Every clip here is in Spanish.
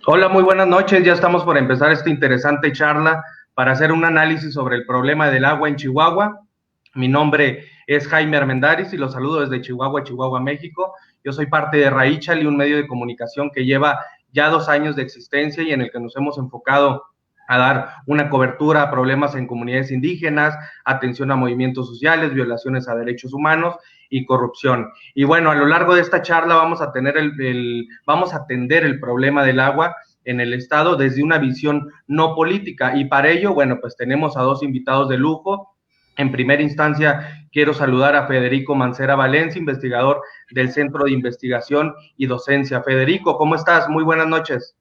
Hola, muy buenas noches. Ya estamos por empezar esta interesante charla para hacer un análisis sobre el problema del agua en Chihuahua. Mi nombre es Jaime Armendáriz y los saludo desde Chihuahua, México. Yo soy parte de Raíchal, un medio de comunicación que lleva ya 2 años de existencia y en el que nos hemos enfocado a dar una cobertura a problemas en comunidades indígenas, atención a movimientos sociales, violaciones a derechos humanos y corrupción. Y bueno, a lo largo de esta charla vamos a tener vamos a atender el problema del agua en el estado desde una visión no política, y para ello, bueno, pues tenemos a dos invitados de lujo. En primera instancia, quiero saludar a Federico Mancera Valencia, investigador del Centro de Investigación y Docencia. Federico, ¿cómo estás? Muy buenas noches.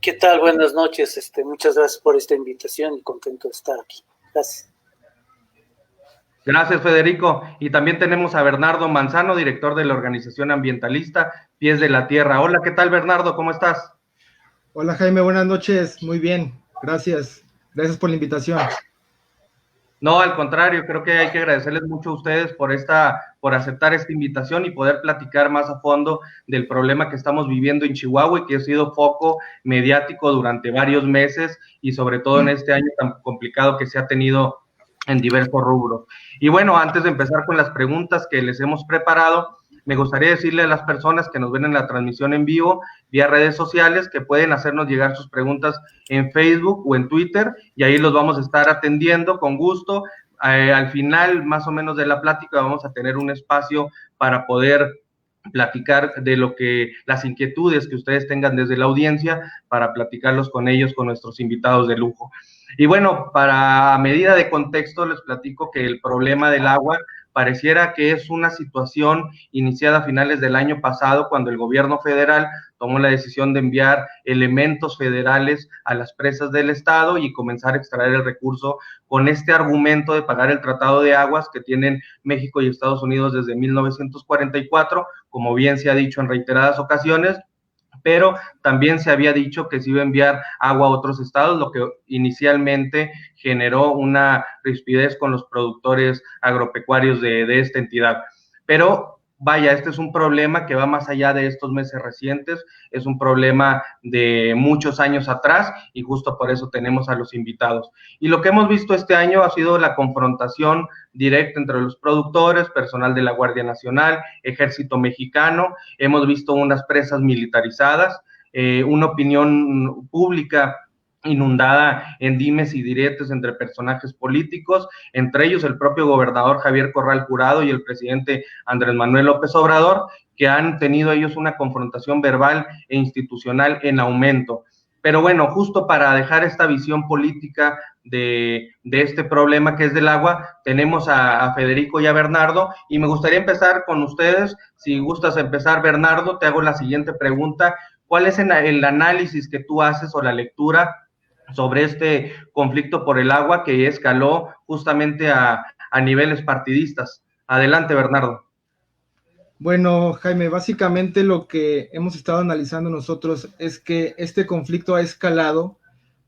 ¿Qué tal? Buenas noches. Muchas gracias por esta invitación y contento de estar aquí. Gracias. Gracias, Federico. Y también tenemos a Bernardo Manzano, director de la organización ambientalista Pies de la Tierra. Hola, ¿qué tal, Bernardo? ¿Cómo estás? Hola, Jaime, buenas noches. Muy bien, gracias. Gracias por la invitación. No, al contrario, creo que hay que agradecerles mucho a ustedes por aceptar esta invitación y poder platicar más a fondo del problema que estamos viviendo en Chihuahua y que ha sido foco mediático durante varios meses y sobre todo en este año tan complicado que se ha tenido en diversos rubros. Y bueno, antes de empezar con las preguntas que les hemos preparado, me gustaría decirle a las personas que nos ven en la transmisión en vivo vía redes sociales que pueden hacernos llegar sus preguntas en Facebook o en Twitter y ahí los vamos a estar atendiendo con gusto. Al final, más o menos de la plática, vamos a tener un espacio para poder platicar de las inquietudes que ustedes tengan desde la audiencia, para platicarlos con ellos, con nuestros invitados de lujo. Y bueno, para medida de contexto, les platico que el problema del agua pareciera que es una situación iniciada a finales del año pasado, cuando el gobierno federal tomó la decisión de enviar elementos federales a las presas del estado y comenzar a extraer el recurso con este argumento de pagar el tratado de aguas que tienen México y Estados Unidos desde 1944, como bien se ha dicho en reiteradas ocasiones, pero también se había dicho que se iba a enviar agua a otros estados, lo que inicialmente generó una rispidez con los productores agropecuarios de esta entidad. Pero vaya, este es un problema que va más allá de estos meses recientes, es un problema de muchos años atrás y justo por eso tenemos a los invitados. Y lo que hemos visto este año ha sido la confrontación directa entre los productores, personal de la Guardia Nacional, Ejército Mexicano. Hemos visto unas presas militarizadas, una opinión pública inundada en dimes y diretes entre personajes políticos, entre ellos el propio gobernador Javier Corral Jurado y el presidente Andrés Manuel López Obrador, que han tenido ellos una confrontación verbal e institucional en aumento. Pero bueno, justo para dejar esta visión política de este problema que es del agua, tenemos a Federico y a Bernardo, y me gustaría empezar con ustedes. Si gustas empezar, Bernardo, te hago la siguiente pregunta. ¿Cuál es el análisis que tú haces o la lectura sobre este conflicto por el agua que escaló justamente a niveles partidistas? Adelante, Bernardo. Bueno, Jaime, básicamente lo que hemos estado analizando nosotros es que este conflicto ha escalado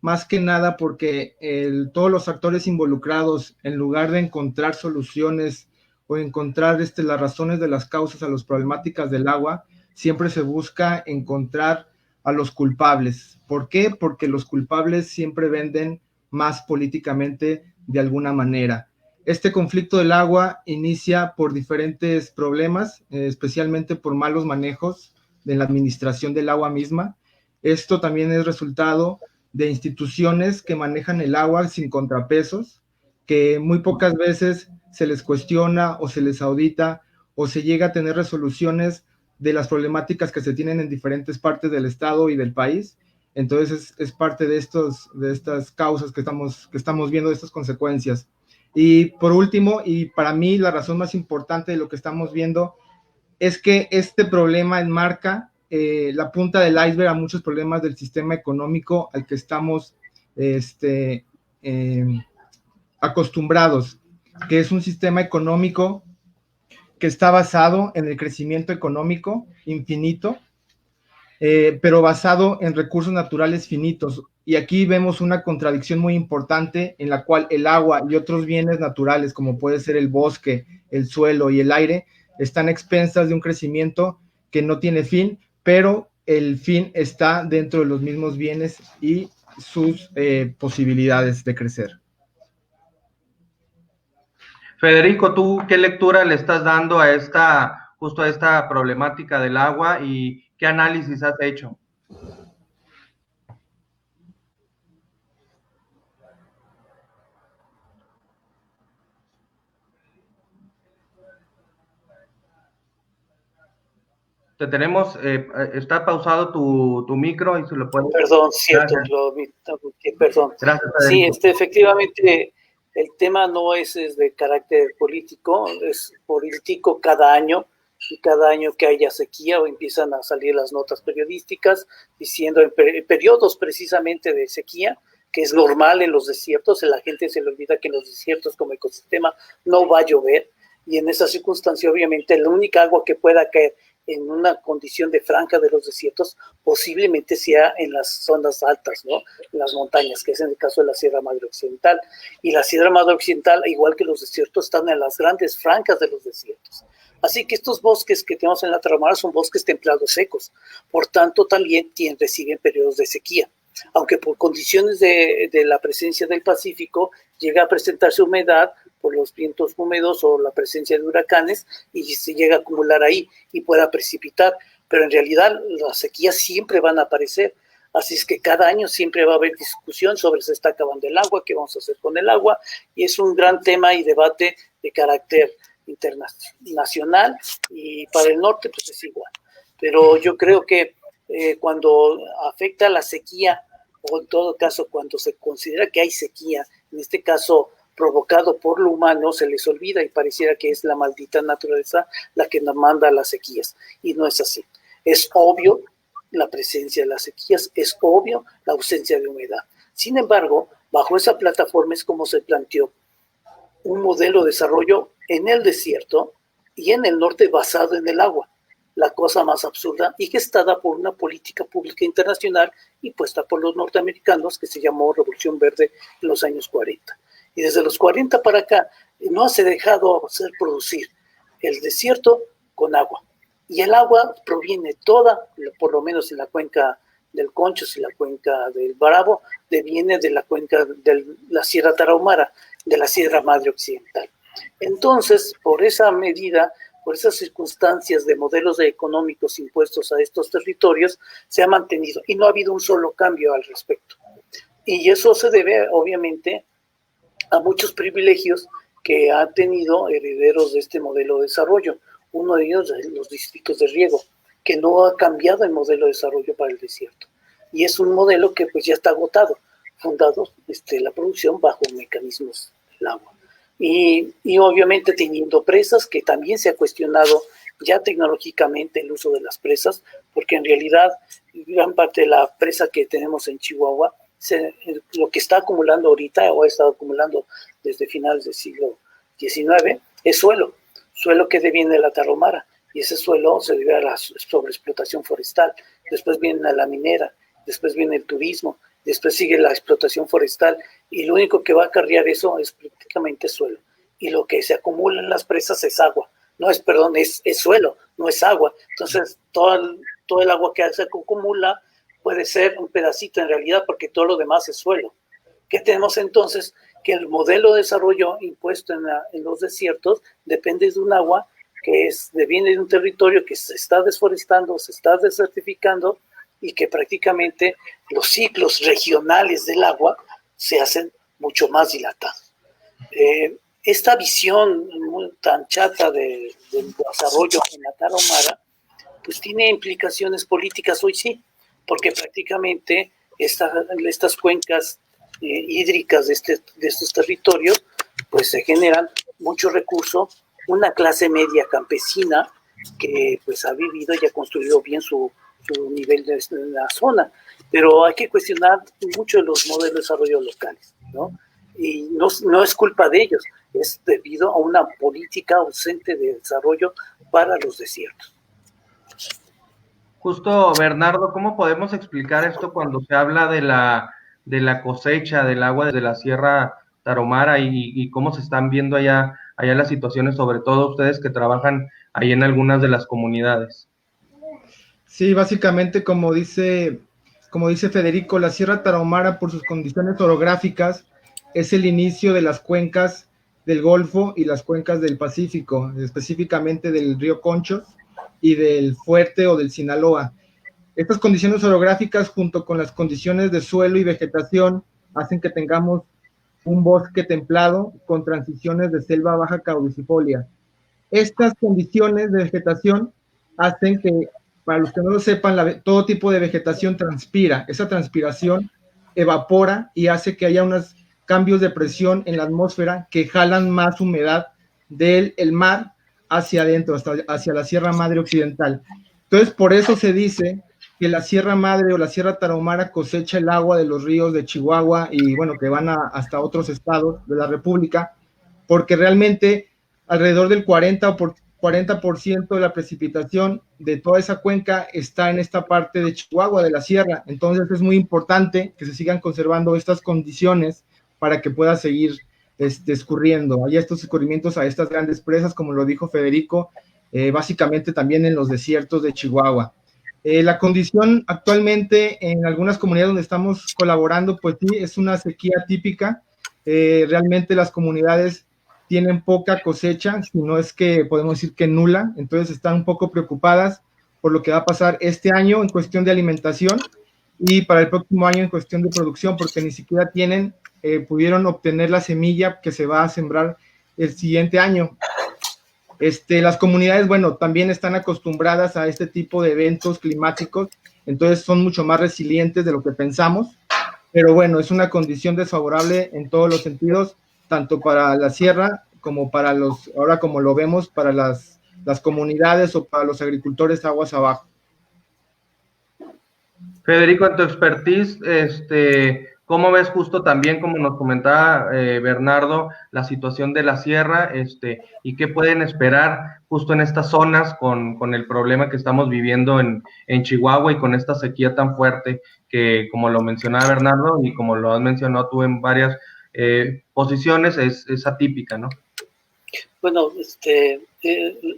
más que nada porque todos los actores involucrados, en lugar de encontrar soluciones o encontrar las razones de las causas a las problemáticas del agua, siempre se busca encontrar a los culpables. ¿Por qué? Porque los culpables siempre venden más políticamente de alguna manera. Este conflicto del agua inicia por diferentes problemas, especialmente por malos manejos de la administración del agua misma. Esto también es resultado de instituciones que manejan el agua sin contrapesos, que muy pocas veces se les cuestiona o se les audita o se llega a tener resoluciones de las problemáticas que se tienen en diferentes partes del estado y del país. Entonces es parte de estas causas que estamos viendo, de estas consecuencias. Y por último, y para mí la razón más importante de lo que estamos viendo, es que este problema enmarca la punta del iceberg a muchos problemas del sistema económico al que estamos acostumbrados, que es un sistema económico que está basado en el crecimiento económico infinito, pero basado en recursos naturales finitos. Y aquí vemos una contradicción muy importante en la cual el agua y otros bienes naturales, como puede ser el bosque, el suelo y el aire, están a expensas de un crecimiento que no tiene fin, pero el fin está dentro de los mismos bienes y sus posibilidades de crecer. Federico, ¿tú qué lectura le estás dando a justo a esta problemática del agua y qué análisis has hecho? Te tenemos, está pausado tu micro y se lo puedes. Perdón, cierto, perdón. Gracias, Sí, Federico. efectivamente, el tema no es de carácter político, es político cada año, y cada año que haya sequía o empiezan a salir las notas periodísticas diciendo en periodos precisamente de sequía, que es normal en los desiertos, la gente se le olvida que en los desiertos como ecosistema no va a llover, y en esa circunstancia obviamente la única agua que pueda caer en una condición de franja de los desiertos posiblemente sea en las zonas altas, ¿no? En las montañas, que es en el caso de la Sierra Madre Occidental. Y la Sierra Madre Occidental, igual que los desiertos, están en las grandes franjas de los desiertos. Así que estos bosques que tenemos en la Tarahumara son bosques templados secos, por tanto también reciben periodos de sequía, aunque por condiciones de la presencia del Pacífico llega a presentarse humedad por los vientos húmedos o la presencia de huracanes y se llega a acumular ahí y pueda precipitar, pero en realidad las sequías siempre van a aparecer, así es que cada año siempre va a haber discusión sobre si se está acabando el agua, qué vamos a hacer con el agua, y es un gran tema y debate de carácter internacional, y para el norte pues es igual, pero yo creo que cuando afecta la sequía, o en todo caso cuando se considera que hay sequía, en este caso provocado por lo humano, se les olvida y pareciera que es la maldita naturaleza la que nos manda a las sequías, y no es así. Es obvio la presencia de las sequías, es obvio la ausencia de humedad. Sin embargo, bajo esa plataforma es como se planteó un modelo de desarrollo en el desierto y en el norte basado en el agua, la cosa más absurda y gestada por una política pública internacional impuesta por los norteamericanos que se llamó Revolución Verde en los años 40. Y desde los 40 para acá no se ha dejado hacer producir el desierto con agua. Y el agua proviene toda, por lo menos en la cuenca del Conchos y la cuenca del Bravo, viene de la cuenca de la Sierra Tarahumara, de la Sierra Madre Occidental. Entonces, por esa medida, por esas circunstancias de modelos económicos impuestos a estos territorios, se ha mantenido y no ha habido un solo cambio al respecto. Y eso se debe, obviamente, a muchos privilegios que han tenido herederos de este modelo de desarrollo. Uno de ellos es los distritos de riego, que no ha cambiado el modelo de desarrollo para el desierto. Y es un modelo que pues ya está agotado, fundado la producción bajo mecanismos del agua. Y obviamente teniendo presas, que también se ha cuestionado ya tecnológicamente el uso de las presas, porque en realidad gran parte de la presa que tenemos en Chihuahua, lo que está acumulando ahorita o ha estado acumulando desde finales del siglo XIX es suelo que deviene de la Tarahumara, y ese suelo se debe a la sobreexplotación forestal, después viene la minera, después viene el turismo, después sigue la explotación forestal, y lo único que va a acarrear eso es prácticamente suelo, y lo que se acumula en las presas es agua, es suelo, no es agua. Entonces todo el agua que se acumula puede ser un pedacito en realidad, porque todo lo demás es suelo. ¿Qué tenemos entonces? Que el modelo de desarrollo impuesto en los desiertos depende de un agua que viene de un territorio que se está desforestando, se está desertificando, y que prácticamente los ciclos regionales del agua se hacen mucho más dilatados. Esta visión tan chata del desarrollo en la Tarahumara, pues tiene implicaciones políticas hoy sí, porque prácticamente estas cuencas hídricas de estos territorios, pues se generan mucho recurso, una clase media campesina que pues ha vivido y ha construido bien su nivel de la zona, pero hay que cuestionar mucho los modelos de desarrollo locales, ¿no? Y no es culpa de ellos, es debido a una política ausente de desarrollo para los desiertos. Justo, Bernardo, ¿cómo podemos explicar esto cuando se habla de la cosecha del agua de la Sierra Tarahumara y cómo se están viendo allá las situaciones, sobre todo ustedes que trabajan ahí en algunas de las comunidades? Sí, básicamente como dice Federico, la Sierra Tarahumara por sus condiciones orográficas es el inicio de las cuencas del Golfo y las cuencas del Pacífico, específicamente del río Conchos y del Fuerte o del Sinaloa. Estas condiciones orográficas junto con las condiciones de suelo y vegetación hacen que tengamos un bosque templado con transiciones de selva baja caducifolia. Estas condiciones de vegetación hacen que, para los que no lo sepan, todo tipo de vegetación transpira. Esa transpiración evapora y hace que haya unos cambios de presión en la atmósfera que jalan más humedad del el mar hacia adentro, hacia la Sierra Madre Occidental. Entonces, por eso se dice que la Sierra Madre o la Sierra Tarahumara cosecha el agua de los ríos de Chihuahua y, bueno, que van hasta otros estados de la República, porque realmente alrededor del 40% de la precipitación de toda esa cuenca está en esta parte de Chihuahua, de la sierra. Entonces es muy importante que se sigan conservando estas condiciones para que pueda seguir escurriendo. Hay estos escurrimientos a estas grandes presas, como lo dijo Federico, básicamente también en los desiertos de Chihuahua. La condición actualmente en algunas comunidades donde estamos colaborando, pues sí, es una sequía típica. Realmente las comunidades tienen poca cosecha, si no es que podemos decir que nula, entonces están un poco preocupadas por lo que va a pasar este año en cuestión de alimentación y para el próximo año en cuestión de producción, porque ni siquiera pudieron obtener la semilla que se va a sembrar el siguiente año. Las comunidades, bueno, también están acostumbradas a este tipo de eventos climáticos, entonces son mucho más resilientes de lo que pensamos, pero bueno, es una condición desfavorable en todos los sentidos, tanto para la sierra como para ahora como lo vemos, para las comunidades o para los agricultores aguas abajo. Federico, en tu expertise, ¿cómo ves justo también, como nos comentaba Bernardo, la situación de la sierra, y qué pueden esperar justo en estas zonas con el problema que estamos viviendo en Chihuahua y con esta sequía tan fuerte que, como lo mencionaba Bernardo y como lo has mencionado tú en varias posiciones, es atípica, ¿no? Bueno,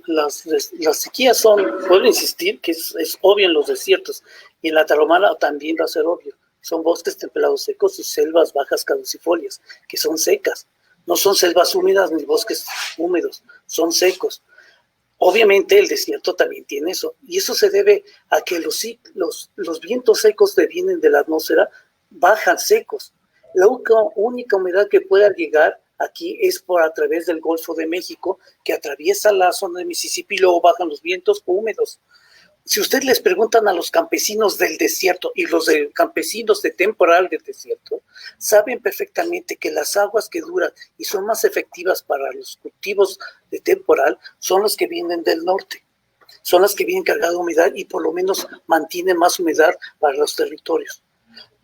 las sequías puedo insistir que es obvio en los desiertos, y en la Tarahumara también va a ser obvio. Son bosques templados secos y selvas bajas caducifolias, que son secas. No son selvas húmedas ni bosques húmedos, son secos. Obviamente el desierto también tiene eso, y eso se debe a que los vientos secos que vienen de la atmósfera bajan secos. La única humedad que pueda llegar aquí es a través del Golfo de México, que atraviesa la zona de Mississippi y luego bajan los vientos húmedos. Si ustedes les preguntan a los campesinos del desierto y los campesinos de temporal del desierto, saben perfectamente que las aguas que duran y son más efectivas para los cultivos de temporal son las que vienen del norte. Son las que vienen cargadas de humedad y por lo menos mantienen más humedad para los territorios.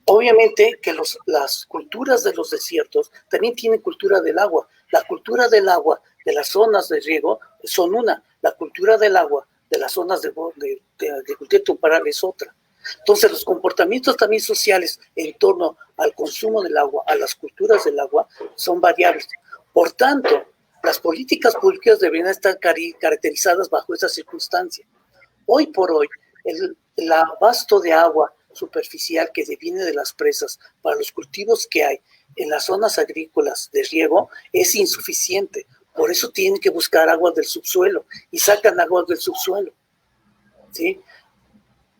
Obviamente que las culturas de los desiertos también tienen cultura del agua. La cultura del agua de las zonas de riego son una, la cultura del agua de las zonas de agricultura temporal es otra. Entonces los comportamientos también sociales en torno al consumo del agua, a las culturas del agua, son variables. Por tanto, las políticas públicas deberían estar caracterizadas bajo esa circunstancia. Hoy por hoy, el abasto de agua superficial que deviene de las presas para los cultivos que hay en las zonas agrícolas de riego es insuficiente. Por eso tienen que buscar aguas del subsuelo y sacan aguas del subsuelo, ¿sí?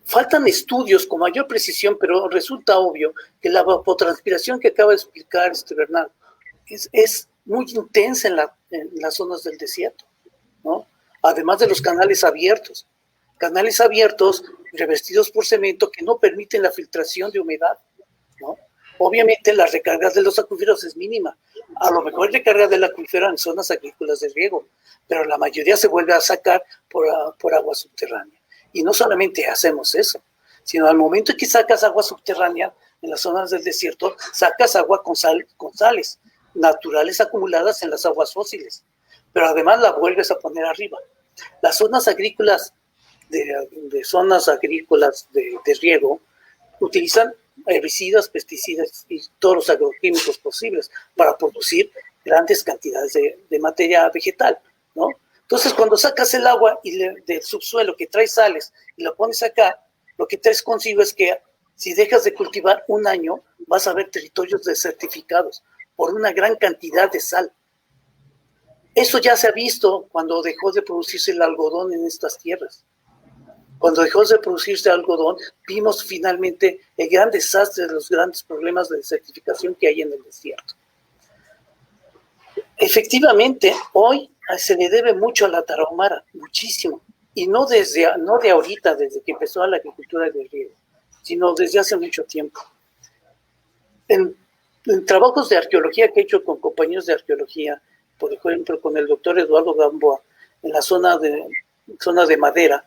Faltan estudios con mayor precisión, pero resulta obvio que la evapotranspiración que acaba de explicar Bernardo es muy intensa en las zonas del desierto, ¿no? Además de los canales abiertos revestidos por cemento que no permiten la filtración de humedad, ¿no? Obviamente las recargas de los acuíferos es mínima. A lo mejor hay recarga del acuífero en zonas agrícolas de riego, pero la mayoría se vuelve a sacar por agua subterránea. Y no solamente hacemos eso, sino al momento en que sacas agua subterránea en las zonas del desierto, sacas agua con sales naturales acumuladas en las aguas fósiles, pero además la vuelves a poner arriba. Las zonas agrícolas de zonas agrícolas de riego utilizan herbicidas, pesticidas y todos los agroquímicos posibles para producir grandes cantidades de materia vegetal, ¿no? Entonces, cuando sacas el agua del subsuelo que trae sales y lo pones acá, Lo que traes consigo es que si dejas de cultivar un año, vas a ver territorios desertificados por una gran cantidad de sal. Eso ya se ha visto cuando dejó de producirse el algodón en estas tierras. Cuando dejó de producirse algodón, vimos finalmente el gran desastre de los grandes problemas de desertificación que hay en el desierto. Efectivamente, hoy se le debe mucho a la tarahumara, muchísimo, y no de ahorita, desde que empezó la agricultura de riego, sino desde hace mucho tiempo. En trabajos de arqueología que he hecho con compañeros de arqueología, por ejemplo, con el doctor Eduardo Gamboa, en la zona de Madera,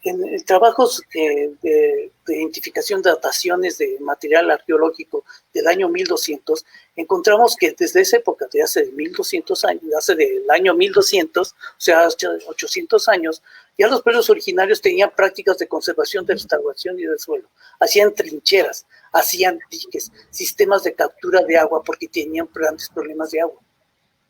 en trabajos de identificación de dataciones de material arqueológico del año 1200, encontramos que desde esa época, de hace 1200 años, hace del año 1200, o sea, hace 800 años, ya los pueblos originarios tenían prácticas de conservación, de restauración y del suelo. Hacían trincheras, hacían diques, sistemas de captura de agua porque tenían grandes problemas de agua,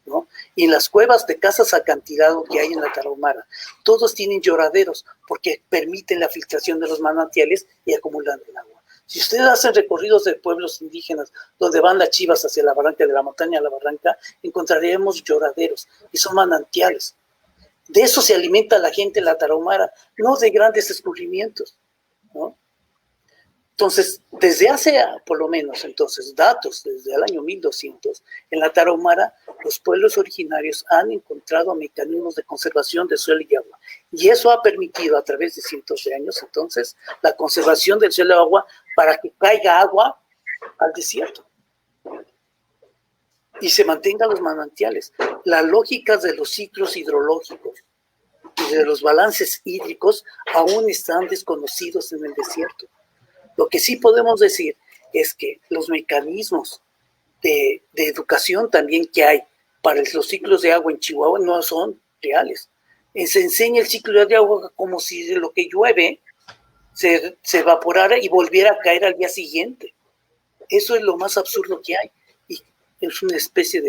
¿no? Y en las cuevas de casas acantilado que hay en la Tarahumara, todos tienen lloraderos porque permiten la filtración de los manantiales y acumulan el agua. Si ustedes hacen recorridos de pueblos indígenas donde van las chivas hacia la barranca, de la montaña a la barranca, encontraremos lloraderos y son manantiales. De eso se alimenta la gente en la Tarahumara, no de grandes descubrimientos, ¿no? Entonces, desde hace, por lo menos, datos desde el año 1200, en la Tarahumara, los pueblos originarios han encontrado mecanismos de conservación de suelo y agua. Y eso ha permitido, a través de cientos de años, entonces, la conservación del suelo y agua para que caiga agua al desierto y se mantengan los manantiales. Las lógicas de los ciclos hidrológicos y de los balances hídricos aún están desconocidos en el desierto. Lo que sí podemos decir es que los mecanismos de educación también que hay para los ciclos de agua en Chihuahua no son reales. Se enseña el ciclo de agua como si de lo que llueve se evaporara y volviera a caer al día siguiente. Eso es lo más absurdo que hay. Y es una especie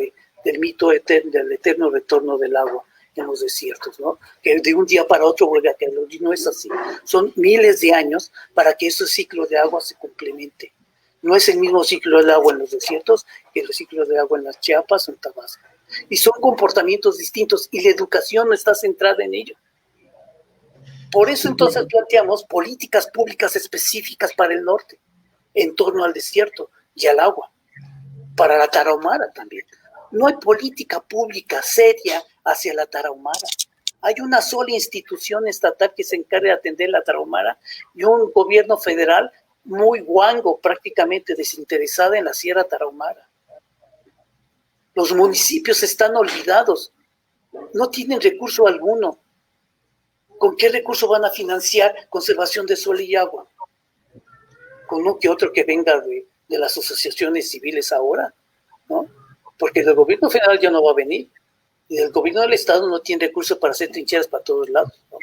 del mito eterno, del eterno retorno del agua en los desiertos, ¿no? Que de un día para otro vuelve a caer. Y no es así. Son miles de años para que ese ciclo de agua se complemente. No es el mismo ciclo del agua en los desiertos que el ciclo de agua en las Chiapas o en Tabasco. Y son comportamientos distintos y la educación no está centrada en ello. Por eso entonces planteamos políticas públicas específicas para el norte, en torno al desierto y al agua, para la Tarahumara también. No hay política pública seria hacia la Tarahumara. Hay una sola institución estatal que se encarga de atender la Tarahumara y un gobierno federal muy guango, prácticamente desinteresada en la Sierra Tarahumara. Los municipios están olvidados, no tienen recurso alguno. ¿Con qué recurso van a financiar conservación de suelo y agua? Con uno que otro que venga de las asociaciones civiles ahora, ¿no? Porque el gobierno federal ya no va a venir y el gobierno del estado no tiene recursos para hacer trincheras para todos lados, ¿no?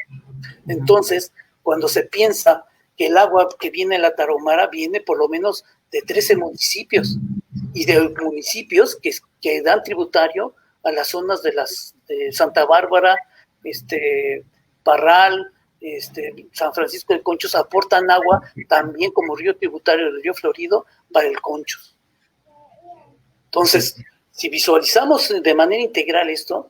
Entonces, cuando se piensa que el agua que viene en la Tarahumara viene por lo menos de 13 municipios y de municipios que dan tributario a las zonas de Santa Bárbara, Parral, San Francisco de Conchos, aportan agua también como río tributario del río Florido para el Conchos. Entonces, si visualizamos de manera integral esto,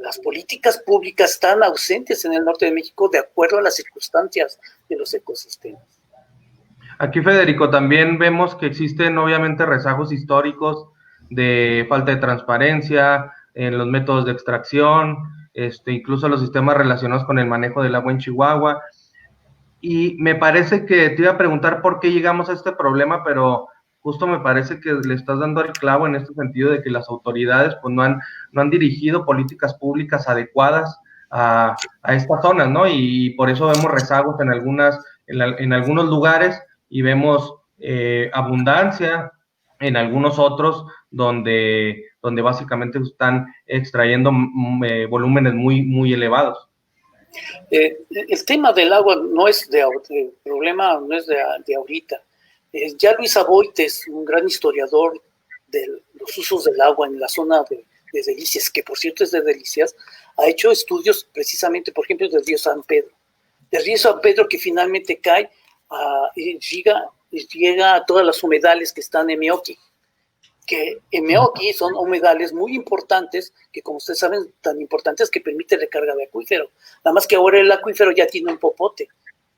las políticas públicas están ausentes en el norte de México de acuerdo a las circunstancias de los ecosistemas. Aquí, Federico, también vemos que existen obviamente rezagos históricos de falta de transparencia en los métodos de extracción, incluso los sistemas relacionados con el manejo del agua en Chihuahua. Y me parece que te iba a preguntar por qué llegamos a este problema, pero justo me parece que le estás dando el clavo en este sentido de que las autoridades pues no han dirigido políticas públicas adecuadas a estas zonas, ¿no? Y por eso vemos rezagos en algunos lugares y vemos abundancia en algunos otros donde básicamente están extrayendo volúmenes muy, muy elevados. El tema del agua no es el problema no es de ahorita. Ya Luis Aboites, un gran historiador de los usos del agua en la zona de Delicias, que por cierto es de Delicias, ha hecho estudios precisamente, por ejemplo, del río San Pedro. Del río San Pedro que finalmente cae llega a todas las humedales que están en Meoqui, que en Meoqui son humedales muy importantes, que como ustedes saben, tan importantes que permiten recarga de acuífero. Nada más que ahora el acuífero ya tiene un popote,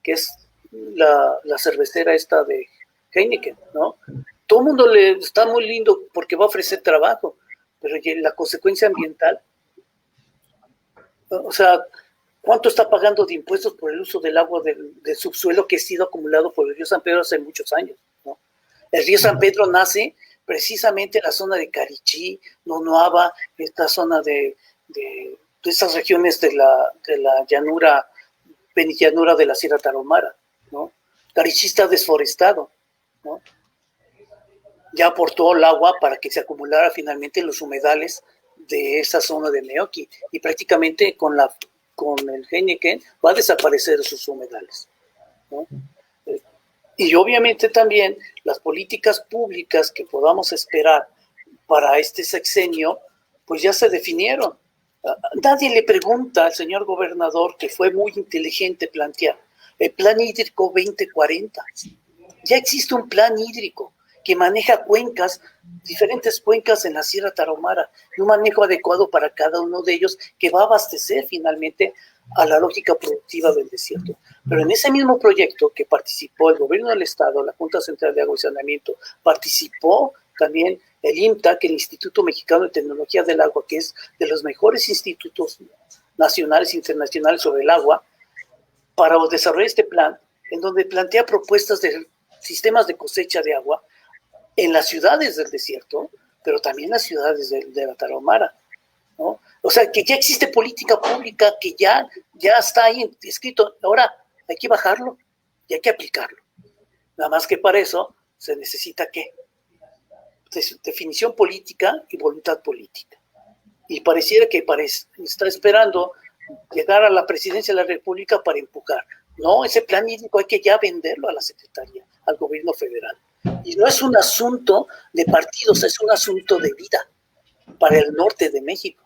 que es la cervecera esta de Heineken, ¿no? Todo el mundo le está muy lindo porque va a ofrecer trabajo, pero la consecuencia ambiental, o sea, ¿cuánto está pagando de impuestos por el uso del agua del subsuelo que ha sido acumulado por el río San Pedro hace muchos años, ¿no? El río San Pedro nace precisamente en la zona de Carichí, Nonoaba, esta zona de estas regiones de la llanura, penillanura de la Sierra Tarahumara, ¿no? Carichí está desforestado, ¿no? Ya aportó el agua para que se acumulara finalmente en los humedales de esa zona de Meoqui, y prácticamente con el Heineken va a desaparecer esos humedales, ¿no? Y obviamente también las políticas públicas que podamos esperar para este sexenio, pues ya se definieron. Nadie le pregunta al señor gobernador, que fue muy inteligente plantear el plan hídrico 2040. Ya existe un plan hídrico que maneja cuencas, diferentes cuencas en la Sierra Tarahumara, y un manejo adecuado para cada uno de ellos que va a abastecer finalmente a la lógica productiva del desierto. Pero en ese mismo proyecto que participó el gobierno del estado, la Junta Central de Agua y Saneamiento, participó también el IMTA, que es el Instituto Mexicano de Tecnología del Agua, que es de los mejores institutos nacionales e internacionales sobre el agua, para desarrollar este plan, en donde plantea propuestas de sistemas de cosecha de agua en las ciudades del desierto, pero también en las ciudades de la Tarahumara, ¿no? O sea, que ya existe política pública, que ya está ahí escrito. Ahora hay que bajarlo y hay que aplicarlo. Nada más que para eso se necesita, ¿qué? Definición política y voluntad política. Y pareciera que está esperando llegar a la presidencia de la República para empujar. No, ese plan hídrico hay que ya venderlo a la Secretaría, al gobierno federal. Y no es un asunto de partidos, es un asunto de vida para el norte de México.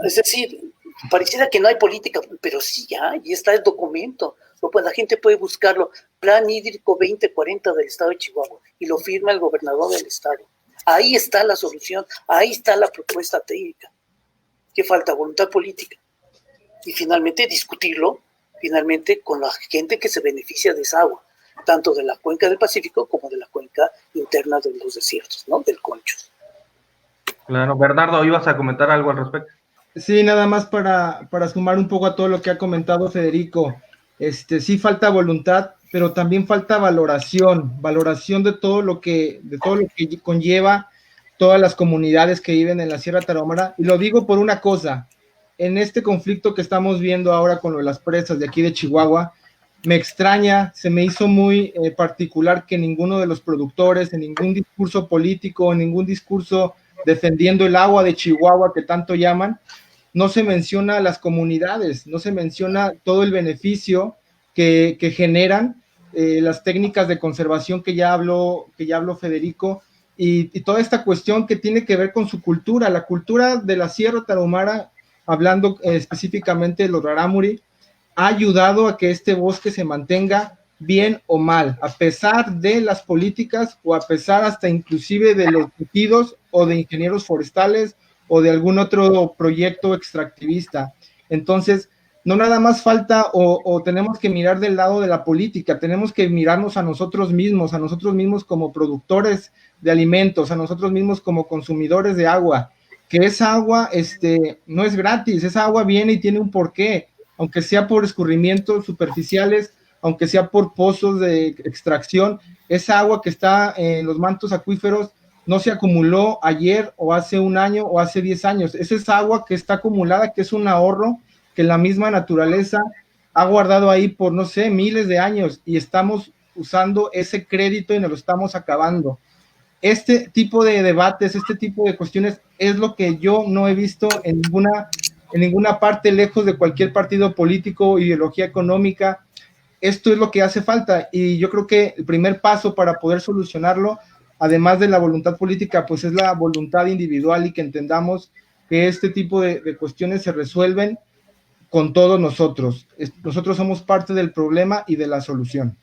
Es decir, pareciera que no hay política, pero sí y está el documento. Pues la gente puede buscarlo, Plan Hídrico 2040 del estado de Chihuahua, y lo firma el gobernador del estado. Ahí está la solución, ahí está la propuesta técnica. ¿Qué falta? Voluntad política. Y finalmente discutirlo, finalmente con la gente que se beneficia de esa agua, tanto de la cuenca del Pacífico como de la cuenca interna de los desiertos, ¿no? Del Conchos. Claro, Bernardo, ¿ibas a comentar algo al respecto? Sí, nada más para sumar un poco a todo lo que ha comentado Federico. Sí falta voluntad, pero también falta valoración de todo lo que conlleva todas las comunidades que viven en la Sierra Tarahumara. Y lo digo por una cosa: en este conflicto que estamos viendo ahora con las presas de aquí de Chihuahua, me extraña, se me hizo muy particular que ninguno de los productores, en ningún discurso político, en ningún discurso defendiendo el agua de Chihuahua que tanto llaman, no se menciona a las comunidades, no se menciona todo el beneficio que generan las técnicas de conservación que ya habló Federico, y toda esta cuestión que tiene que ver con su cultura, la cultura de la Sierra Tarahumara, hablando específicamente de los rarámuri, ha ayudado a que este bosque se mantenga bien o mal, a pesar de las políticas o a pesar hasta inclusive de los tejidos o de ingenieros forestales o de algún otro proyecto extractivista. Entonces, no nada más falta o tenemos que mirar del lado de la política, tenemos que mirarnos a nosotros mismos como productores de alimentos, a nosotros mismos como consumidores de agua, que esa agua no es gratis, esa agua viene y tiene un porqué, aunque sea por escurrimientos superficiales, aunque sea por pozos de extracción. Esa agua que está en los mantos acuíferos no se acumuló ayer o hace un año o hace 10 años. Esa es agua que está acumulada, que es un ahorro que la misma naturaleza ha guardado ahí por, no sé, miles de años, y estamos usando ese crédito y nos lo estamos acabando. Este tipo de debates, este tipo de cuestiones es lo que yo no he visto en ninguna parte, lejos de cualquier partido político o ideología económica. Esto es lo que hace falta, y yo creo que el primer paso para poder solucionarlo, además de la voluntad política, pues es la voluntad individual, y que entendamos que este tipo de cuestiones se resuelven con todos nosotros. Nosotros somos parte del problema y de la solución.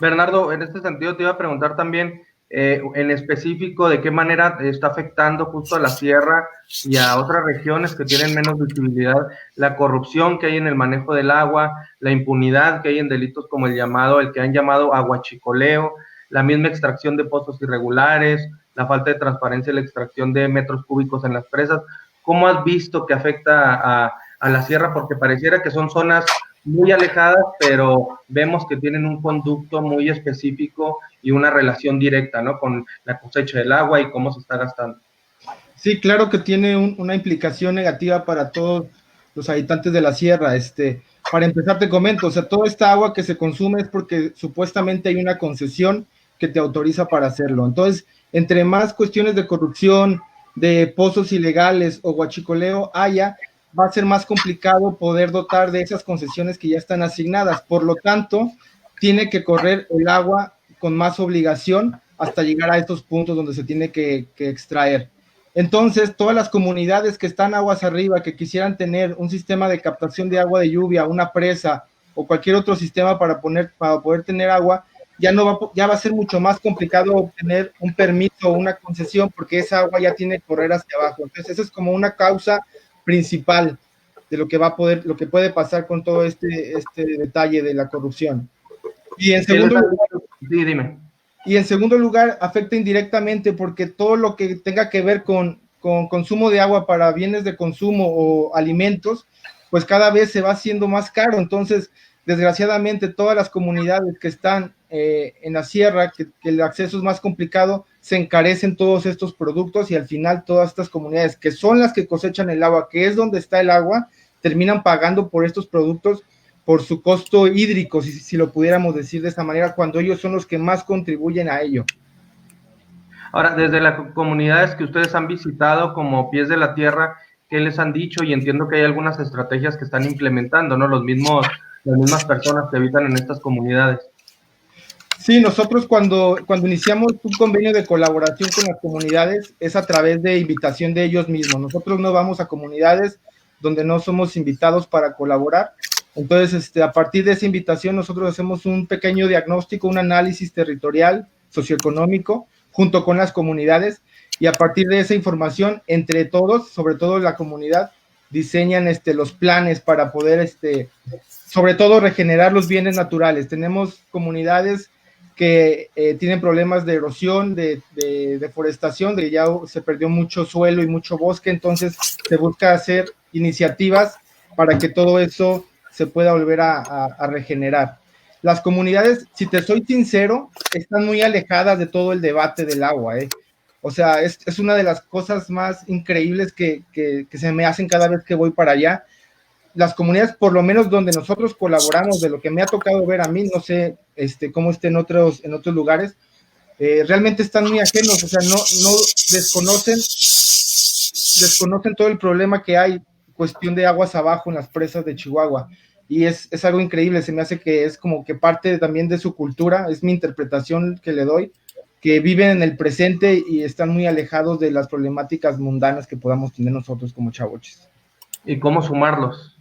Bernardo, en este sentido te iba a preguntar también, en específico, de qué manera está afectando justo a la sierra y a otras regiones que tienen menos visibilidad la corrupción que hay en el manejo del agua, la impunidad que hay en delitos como el que han llamado aguachicoleo, la misma extracción de pozos irregulares, la falta de transparencia en la extracción de metros cúbicos en las presas. ¿Cómo has visto que afecta a la sierra? Porque pareciera que son zonas muy alejadas, pero vemos que tienen un conducto muy específico y una relación directa, ¿no? Con la cosecha del agua y cómo se está gastando. Sí, claro que tiene una implicación negativa para todos los habitantes de la sierra. Para empezar te comento, o sea, toda esta agua que se consume es porque supuestamente hay una concesión que te autoriza para hacerlo. Entonces, entre más cuestiones de corrupción, de pozos ilegales o guachicoleo haya, va a ser más complicado poder dotar de esas concesiones que ya están asignadas. Por lo tanto, tiene que correr el agua con más obligación hasta llegar a estos puntos donde se tiene que extraer. Entonces, todas las comunidades que están aguas arriba, que quisieran tener un sistema de captación de agua de lluvia, una presa o cualquier otro sistema para poder tener agua, ya va a ser mucho más complicado obtener un permiso o una concesión porque esa agua ya tiene que correr hacia abajo. Entonces, esa es como una causa principal de lo que puede pasar con todo este detalle de la corrupción. Y en segundo lugar, sí, dime. Y en segundo lugar, afecta indirectamente porque todo lo que tenga que ver con consumo de agua para bienes de consumo o alimentos, pues cada vez se va haciendo más caro. Entonces, desgraciadamente, todas las comunidades que están en la sierra, que el acceso es más complicado, se encarecen todos estos productos y al final todas estas comunidades, que son las que cosechan el agua, que es donde está el agua, terminan pagando por estos productos por su costo hídrico, si lo pudiéramos decir de esta manera, cuando ellos son los que más contribuyen a ello. Ahora, desde las comunidades que ustedes han visitado como Pies de la Tierra, ¿qué les han dicho? Y entiendo que hay algunas estrategias que están implementando, ¿no? Las mismas personas que habitan en estas comunidades. Sí, nosotros cuando iniciamos un convenio de colaboración con las comunidades es a través de invitación de ellos mismos. Nosotros no vamos a comunidades donde no somos invitados para colaborar. Entonces, a partir de esa invitación, nosotros hacemos un pequeño diagnóstico, un análisis territorial, socioeconómico, junto con las comunidades, y a partir de esa información, entre todos, sobre todo la comunidad, diseñan los planes para poder, sobre todo, regenerar los bienes naturales. Tenemos comunidades que tienen problemas de erosión, de deforestación, de ya se perdió mucho suelo y mucho bosque, entonces se busca hacer iniciativas para que todo eso se pueda volver a regenerar. Las comunidades, si te soy sincero, están muy alejadas de todo el debate del agua, O sea, es una de las cosas más increíbles que se me hacen cada vez que voy para allá. Las comunidades, por lo menos donde nosotros colaboramos, de lo que me ha tocado ver a mí, no sé cómo esté en otros lugares, realmente están muy ajenos, o sea, no desconocen todo el problema que hay, cuestión de aguas abajo en las presas de Chihuahua, y es algo increíble. Se me hace que es como que parte también de su cultura, es mi interpretación que le doy, que viven en el presente y están muy alejados de las problemáticas mundanas que podamos tener nosotros como chavoches. ¿Y cómo sumarlos?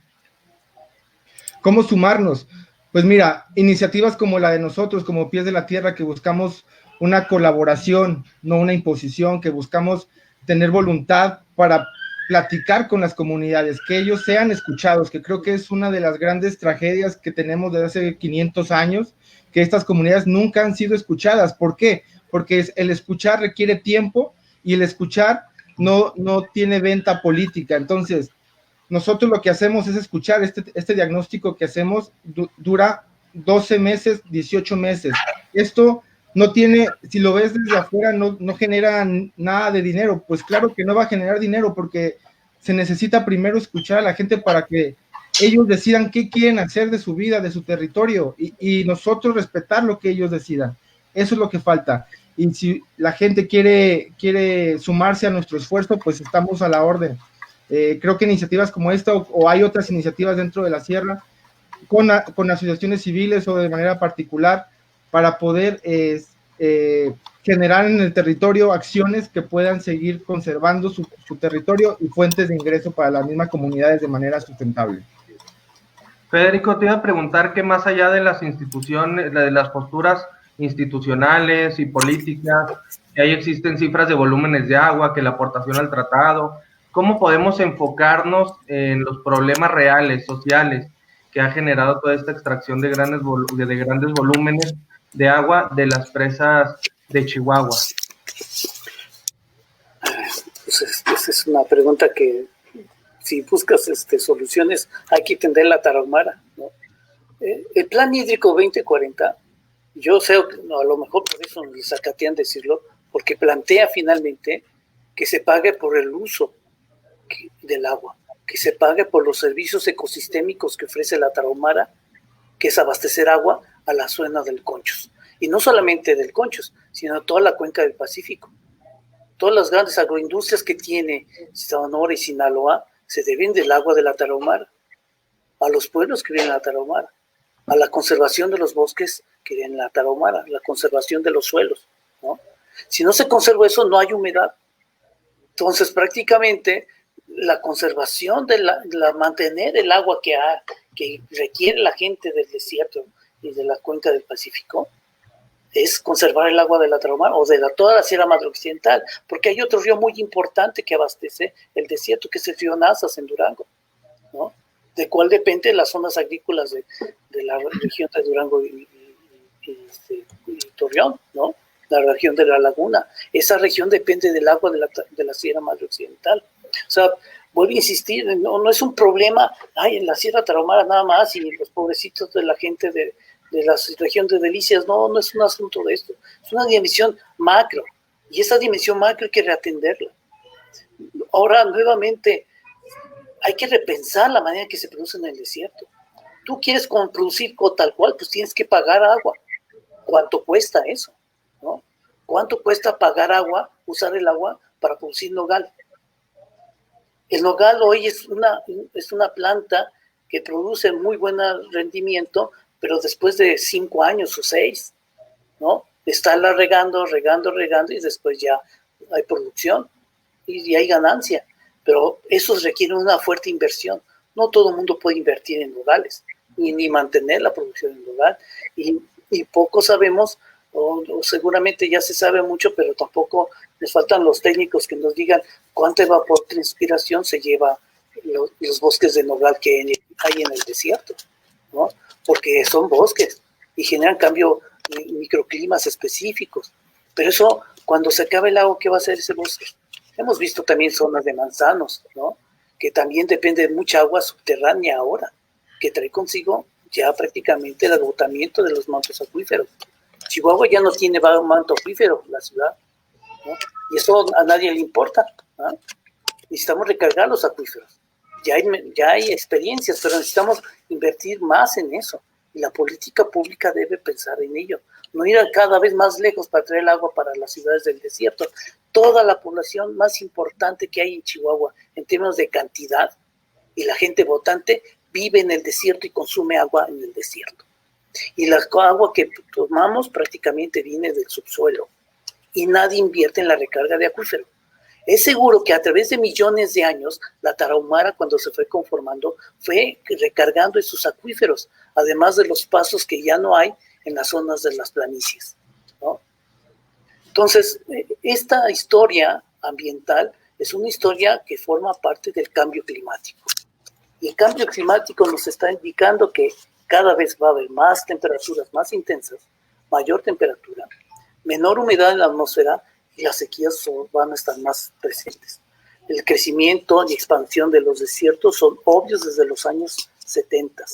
¿Cómo sumarnos? Pues mira, iniciativas como la de nosotros, como Pies de la Tierra, que buscamos una colaboración, no una imposición, que buscamos tener voluntad para platicar con las comunidades, que ellos sean escuchados, que creo que es una de las grandes tragedias que tenemos desde hace 500 años, que estas comunidades nunca han sido escuchadas. ¿Por qué? Porque el escuchar requiere tiempo y el escuchar no tiene venta política. Entonces, nosotros lo que hacemos es escuchar. Este diagnóstico que hacemos dura 12 meses, 18 meses. Esto no tiene, si lo ves desde afuera, no genera nada de dinero. Pues claro que no va a generar dinero porque se necesita primero escuchar a la gente para que ellos decidan qué quieren hacer de su vida, de su territorio, y nosotros respetar lo que ellos decidan. Eso es lo que falta. Y si la gente quiere sumarse a nuestro esfuerzo, pues estamos a la orden. Creo que iniciativas como esta o hay otras iniciativas dentro de la sierra con asociaciones civiles o de manera particular para poder generar en el territorio acciones que puedan seguir conservando su territorio y fuentes de ingreso para las mismas comunidades de manera sustentable. Federico, te iba a preguntar que más allá de las instituciones, de las posturas institucionales y políticas, que ahí existen cifras de volúmenes de agua, que la aportación al tratado, ¿cómo podemos enfocarnos en los problemas reales, sociales, que ha generado toda esta extracción de grandes volúmenes de agua de las presas de Chihuahua? Pues esa es una pregunta que, si buscas soluciones, hay que entender la tarahumara, ¿no? El Plan Hídrico 2040, yo sé, no, a lo mejor por eso les sacatean decirlo, porque plantea finalmente que se pague por el uso del agua, que se pague por los servicios ecosistémicos que ofrece la tarahumara, que es abastecer agua a la zona del Conchos. Y no solamente del Conchos, sino toda la cuenca del Pacífico. Todas las grandes agroindustrias que tiene Sonora y Sinaloa se deben del agua de la tarahumara, a los pueblos que viven en la tarahumara, a la conservación de los bosques que viven en la tarahumara, la conservación de los suelos, ¿no? Si no se conserva eso, no hay humedad. Entonces, prácticamente, la conservación de mantener el agua que requiere la gente del desierto y de la cuenca del Pacífico es conservar el agua de la tarahumara o de toda la Sierra Madre Occidental, porque hay otro río muy importante que abastece el desierto, que es el río Nazas en Durango, ¿no? De cual dependen las zonas agrícolas de la región de Durango y Torreón, ¿no? La región de la laguna. Esa región depende del agua de la Sierra Madre Occidental. O sea, vuelvo a insistir, no es un problema, en la Sierra Tarahumara nada más y los pobrecitos de la gente de la región de Delicias, no es un asunto de esto, es una dimensión macro, y esa dimensión macro hay que reatenderla. Ahora, nuevamente, hay que repensar la manera en que se produce en el desierto. Tú quieres producir tal cual, pues tienes que pagar agua. ¿Cuánto cuesta eso? ¿No? ¿Cuánto cuesta pagar agua, usar el agua para producir nogal? El nogal hoy es una planta que produce muy buen rendimiento, pero después de 5 años o 6, ¿no? Estarla regando, y después ya hay producción y hay ganancia. Pero eso requiere una fuerte inversión. No todo el mundo puede invertir en nogales, ni mantener la producción en nogal. Y poco sabemos, o seguramente ya se sabe mucho, pero tampoco les faltan los técnicos que nos digan cuánta evapotranspiración se lleva los bosques de nogal que hay en el desierto, ¿no? Porque son bosques y generan microclimas específicos. Pero eso, cuando se acabe el agua, ¿qué va a hacer ese bosque? Hemos visto también zonas de manzanos, ¿no? Que también depende de mucha agua subterránea ahora, que trae consigo ya prácticamente el agotamiento de los mantos acuíferos. Chihuahua ya no tiene manto acuífero, la ciudad, ¿no? Y eso a nadie le importa, ¿no? Necesitamos recargar los acuíferos. Ya hay experiencias, pero necesitamos invertir más en eso. Y la política pública debe pensar en ello. No ir cada vez más lejos para traer el agua para las ciudades del desierto. Toda la población más importante que hay en Chihuahua, en términos de cantidad, y la gente votante, vive en el desierto y consume agua en el desierto. Y la agua que tomamos prácticamente viene del subsuelo. Y nadie invierte en la recarga de acuífero. Es seguro que a través de millones de años, la tarahumara, cuando se fue conformando, fue recargando esos acuíferos, además de los pasos que ya no hay en las zonas de las planicies, ¿no? Entonces, esta historia ambiental es una historia que forma parte del cambio climático. Y el cambio climático nos está indicando que cada vez va a haber más temperaturas más intensas, mayor temperatura, menor humedad en la atmósfera, y las sequías van a estar más presentes. El crecimiento y expansión de los desiertos son obvios desde los años 70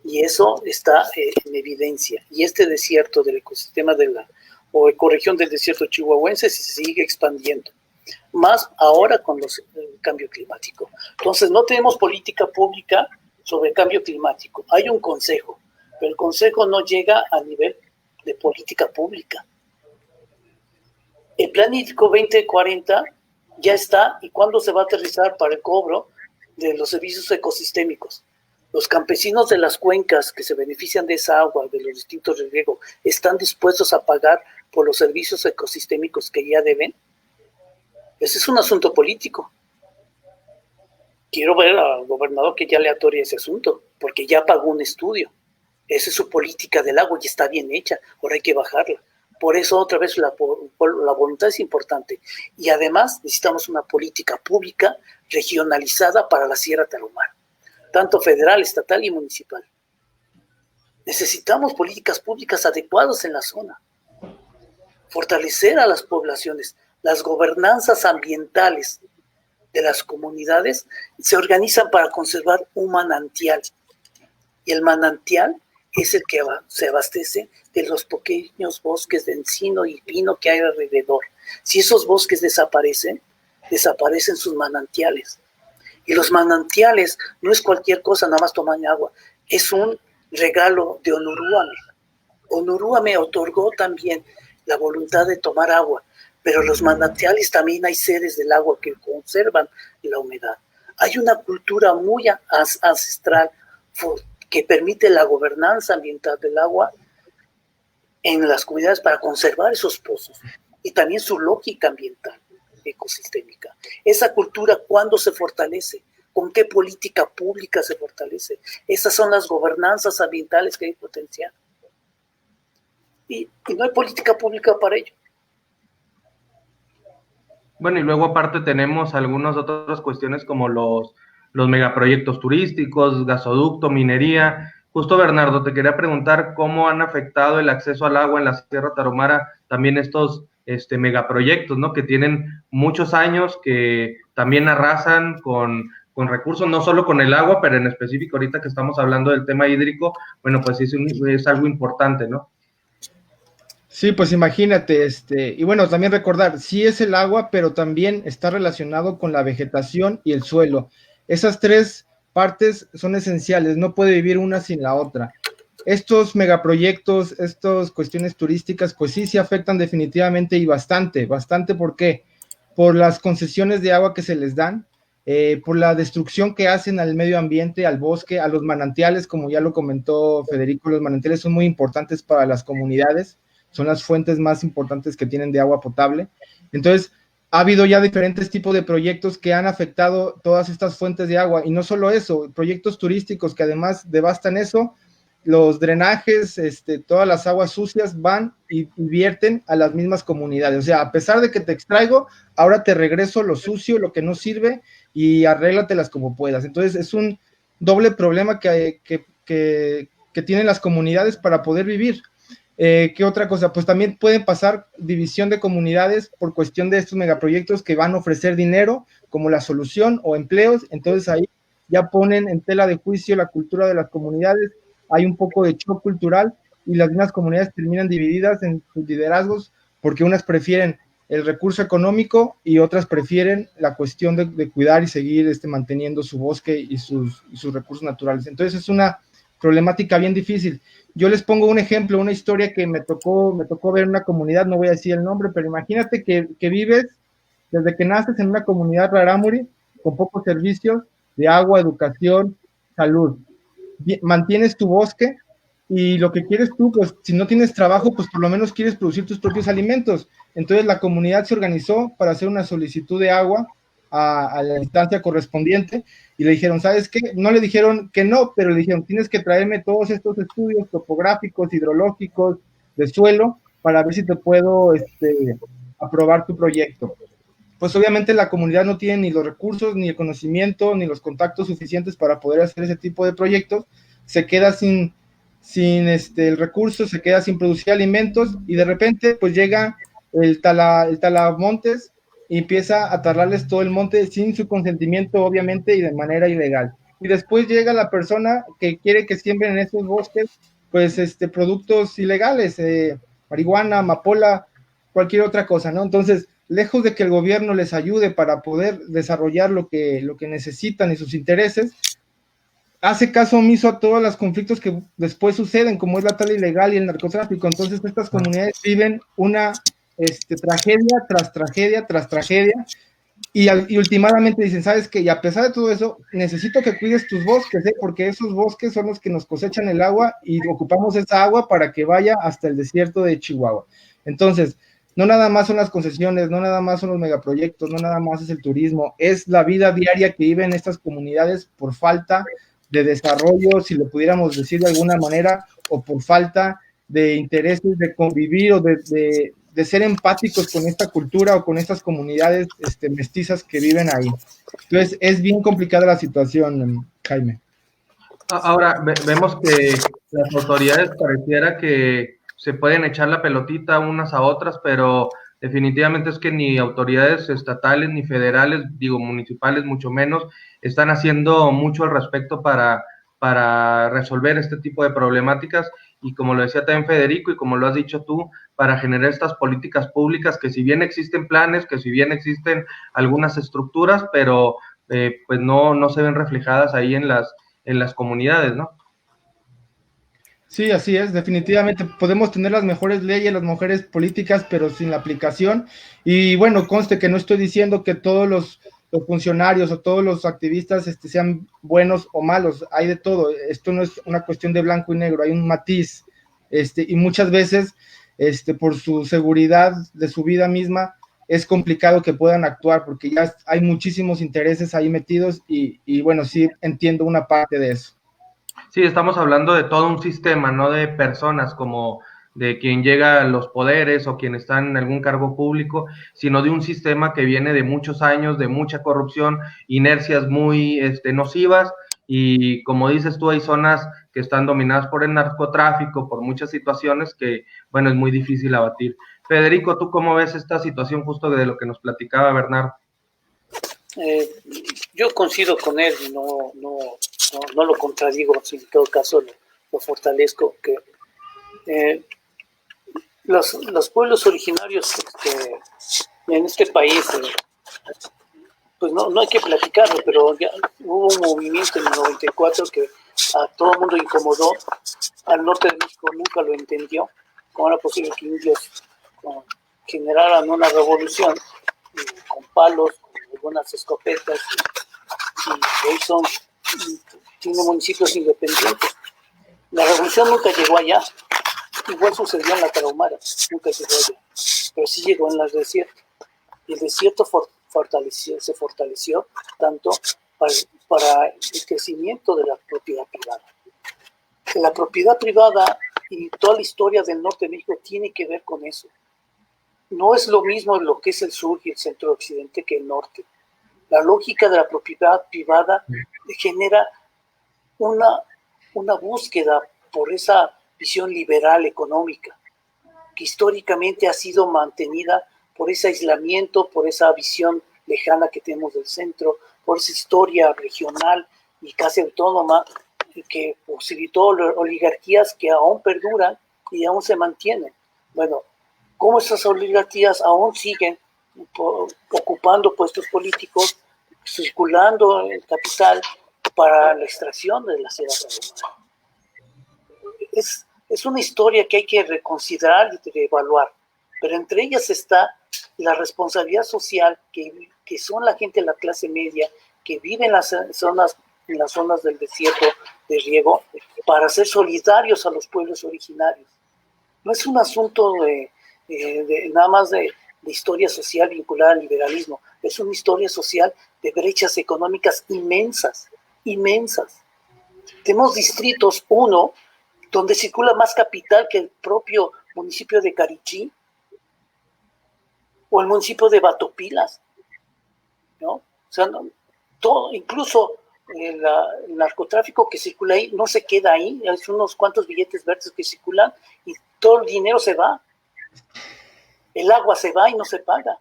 y eso está en evidencia. Y este desierto del ecosistema o ecorregión del desierto chihuahuense se sigue expandiendo, más ahora con el cambio climático. Entonces no tenemos política pública sobre el cambio climático. Hay un consejo, pero el consejo no llega a nivel de política pública. El Plan Hídrico 2040 ya está, y ¿cuándo se va a aterrizar para el cobro de los servicios ecosistémicos? Los campesinos de las cuencas que se benefician de esa agua, de los distintos de riego, ¿están dispuestos a pagar por los servicios ecosistémicos que ya deben? Ese es un asunto político. Quiero ver al gobernador que ya le atore ese asunto, porque ya pagó un estudio. Esa es su política del agua y está bien hecha, ahora hay que bajarla. Por eso otra vez la voluntad es importante. Y además necesitamos una política pública regionalizada para la Sierra Tarahumara, tanto federal, estatal y municipal. Necesitamos políticas públicas adecuadas en la zona. Fortalecer a las poblaciones. Las gobernanzas ambientales de las comunidades se organizan para conservar un manantial. Y el manantial es el que se abastece de los pequeños bosques de encino y pino que hay alrededor. Si esos bosques desaparecen sus manantiales. Y los manantiales no es cualquier cosa, nada más toman agua. Es un regalo de Onuruame. Onuruame otorgó también la voluntad de tomar agua, pero los manantiales también hay seres del agua que conservan la humedad. Hay una cultura muy ancestral que permite la gobernanza ambiental del agua en las comunidades para conservar esos pozos y también su lógica ambiental ecosistémica. Esa cultura, ¿cuándo se fortalece? ¿Con qué política pública se fortalece? Esas son las gobernanzas ambientales que hay que potenciar. Y no hay política pública para ello. Bueno, y luego aparte tenemos algunas otras cuestiones como los megaproyectos turísticos, gasoducto, minería. Justo, Bernardo, te quería preguntar cómo han afectado el acceso al agua en la Sierra Tarahumara también estos megaproyectos, ¿no? Que tienen muchos años, que también arrasan con recursos, no solo con el agua, pero en específico ahorita que estamos hablando del tema hídrico, bueno, pues es algo importante, ¿no? Sí, pues imagínate, y bueno, también recordar, sí es el agua, pero también está relacionado con la vegetación y el suelo. Esas tres partes son esenciales, no puede vivir una sin la otra. Estos megaproyectos, estas cuestiones turísticas, pues sí afectan definitivamente y bastante, ¿por qué? Por las concesiones de agua que se les dan, por la destrucción que hacen al medio ambiente, al bosque, a los manantiales, como ya lo comentó Federico, los manantiales son muy importantes para las comunidades, son las fuentes más importantes que tienen de agua potable. Entonces, ha habido ya diferentes tipos de proyectos que han afectado todas estas fuentes de agua, y no solo eso, proyectos turísticos que además devastan eso, los drenajes, todas las aguas sucias van y vierten a las mismas comunidades. O sea, a pesar de que te extraigo, ahora te regreso lo sucio, lo que no sirve, y arréglatelas como puedas. Entonces, es un doble problema que tienen las comunidades para poder vivir. ¿Qué otra cosa? Pues también pueden pasar división de comunidades por cuestión de estos megaproyectos que van a ofrecer dinero como la solución o empleos. Entonces ahí ya ponen en tela de juicio la cultura de las comunidades, hay un poco de shock cultural y las mismas comunidades terminan divididas en sus liderazgos porque unas prefieren el recurso económico y otras prefieren la cuestión de cuidar y seguir manteniendo su bosque y sus recursos naturales. Entonces es una problemática bien difícil. Yo les pongo un ejemplo, una historia que me tocó ver en una comunidad, no voy a decir el nombre, pero imagínate que vives desde que naces en una comunidad rarámuri con pocos servicios de agua, educación, salud. Mantienes tu bosque y lo que quieres tú, pues si no tienes trabajo, pues por lo menos quieres producir tus propios alimentos. Entonces la comunidad se organizó para hacer una solicitud de agua a la instancia correspondiente y le dijeron, ¿sabes qué? No le dijeron que no, pero le dijeron, tienes que traerme todos estos estudios topográficos, hidrológicos, de suelo, para ver si te puedo aprobar tu proyecto. Pues obviamente la comunidad no tiene ni los recursos, ni el conocimiento, ni los contactos suficientes para poder hacer ese tipo de proyectos, se queda sin el recurso, se queda sin producir alimentos y de repente pues llega el talamontes y empieza a talarles todo el monte sin su consentimiento, obviamente, y de manera ilegal. Y después llega la persona que quiere que siembren en esos bosques, pues, productos ilegales, marihuana, amapola, cualquier otra cosa, ¿no? Entonces, lejos de que el gobierno les ayude para poder desarrollar lo que necesitan y sus intereses, hace caso omiso a todos los conflictos que después suceden, como es la tala ilegal y el narcotráfico. Entonces, estas comunidades viven una tragedia tras tragedia tras tragedia, y últimamente dicen, ¿sabes qué? Y a pesar de todo eso, necesito que cuides tus bosques, ¿eh? Porque esos bosques son los que nos cosechan el agua y ocupamos esa agua para que vaya hasta el desierto de Chihuahua. Entonces, no nada más son las concesiones, no nada más son los megaproyectos, no nada más es el turismo, es la vida diaria que viven estas comunidades por falta de desarrollo, si lo pudiéramos decir de alguna manera, o por falta de intereses de convivir o de ser empáticos con esta cultura o con estas comunidades mestizas que viven ahí. Entonces, es bien complicada la situación, Jaime. Ahora, vemos que las autoridades pareciera que se pueden echar la pelotita unas a otras, pero definitivamente es que ni autoridades estatales ni federales, digo municipales mucho menos, están haciendo mucho al respecto para resolver este tipo de problemáticas y como lo decía también Federico y como lo has dicho tú, para generar estas políticas públicas que si bien existen planes, que si bien existen algunas estructuras, pero pues no se ven reflejadas ahí en las comunidades, ¿no? Sí, así es, definitivamente podemos tener las mejores leyes, las mejores políticas, pero sin la aplicación. Y bueno, conste que no estoy diciendo que todos los funcionarios o todos los activistas sean buenos o malos, hay de todo. Esto no es una cuestión de blanco y negro, hay un matiz. Y muchas veces, por su seguridad de su vida misma, es complicado que puedan actuar porque ya hay muchísimos intereses ahí metidos y bueno, sí entiendo una parte de eso. Sí, estamos hablando de todo un sistema, no de personas como de quien llega a los poderes o quien está en algún cargo público, sino de un sistema que viene de muchos años, de mucha corrupción, inercias muy nocivas y como dices tú, hay zonas que están dominadas por el narcotráfico, por muchas situaciones que, bueno, es muy difícil abatir. Federico, ¿tú cómo ves esta situación justo de lo que nos platicaba Bernardo? Yo coincido con él, no lo contradigo, en todo caso lo fortalezco, que los pueblos originarios en este país, pues no hay que platicarlo, pero ya hubo un movimiento en el 94 que a todo el mundo incomodó, al norte de México nunca lo entendió, cómo era posible que indios generaran una revolución con palos, con algunas escopetas, y hoy tiene municipios independientes. La revolución nunca llegó allá, igual sucedió en la Tarahumara, nunca llegó allá, pero sí llegó en las desiertos. Y el desierto se fortaleció tanto para el crecimiento de la propiedad privada. La propiedad privada y toda la historia del norte de México tiene que ver con eso. No es lo mismo lo que es el sur y el centro occidente que el norte. La lógica de la propiedad privada genera una búsqueda por esa visión liberal económica, que históricamente ha sido mantenida por ese aislamiento, por esa visión lejana que tenemos del centro, por esa historia regional y casi autónoma que posibilitó oligarquías que aún perduran y aún se mantienen. Bueno, ¿cómo esas oligarquías aún siguen ocupando puestos políticos, circulando el capital para la extracción de la selva tarahumara? Es una historia que hay que reconsiderar y reevaluar, pero entre ellas está la responsabilidad social que son la gente de la clase media que vive en las zonas del desierto de riego para ser solidarios a los pueblos originarios. No es un asunto nada más de historia social vinculada al liberalismo, es una historia social de brechas económicas inmensas. Tenemos distritos, uno, donde circula más capital que el propio municipio de Carichí o el municipio de Batopilas, ¿no? O sea, todo, incluso el narcotráfico que circula ahí no se queda ahí, hay unos cuantos billetes verdes que circulan y todo el dinero se va. El agua se va y no se paga.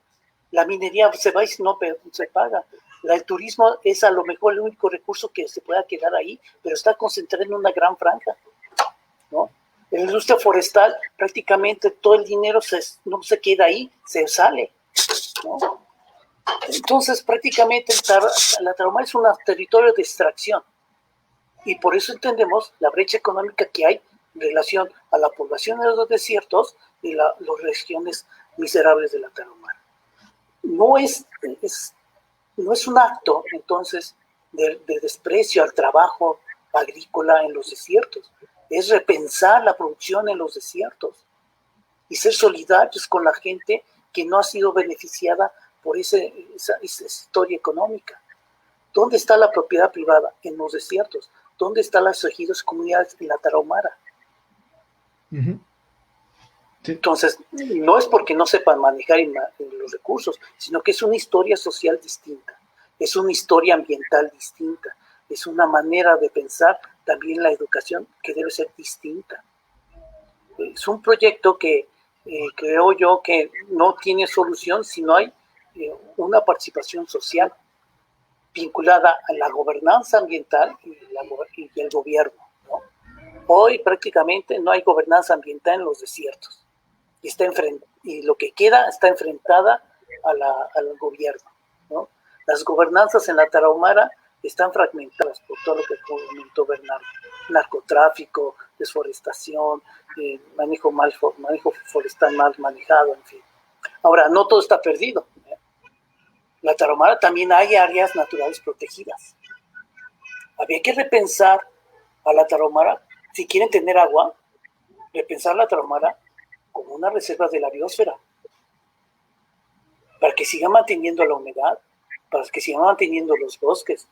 La minería se va y no se paga. El turismo es a lo mejor el único recurso que se pueda quedar ahí, pero está concentrado en una gran franja, ¿no? En la industria forestal prácticamente todo el dinero no se queda ahí, se sale, ¿no? Entonces prácticamente la Tarahumara es un territorio de extracción y por eso entendemos la brecha económica que hay en relación a la población de los desiertos y las regiones miserables de la Tarahumara. No es no es un acto, entonces, de desprecio al trabajo agrícola en los desiertos, es repensar la producción en los desiertos y ser solidarios con la gente que no ha sido beneficiada por esa historia económica. ¿Dónde está la propiedad privada? En los desiertos. ¿Dónde están las ejidos comunidades en la Tarahumara? Uh-huh. Sí. Entonces, no es porque no sepan manejar los recursos, sino que es una historia social distinta, es una historia ambiental distinta, es una manera de pensar también la educación que debe ser distinta. Es un proyecto que creo yo que no tiene solución si no hay una participación social vinculada a la gobernanza ambiental y el gobierno, ¿no? Hoy prácticamente no hay gobernanza ambiental en los desiertos y lo que queda está enfrentada al gobierno, ¿no? Las gobernanzas en la Tarahumara están fragmentadas por todo lo que comentó Bernardo: narcotráfico, desforestación, manejo forestal mal manejado, en fin. Ahora, no todo está perdido. La Tarahumara también hay áreas naturales protegidas. Había que repensar a la Tarahumara, si quieren tener agua, repensar la Tarahumara como una reserva de la biosfera, para que siga manteniendo la humedad, para que siga manteniendo los bosques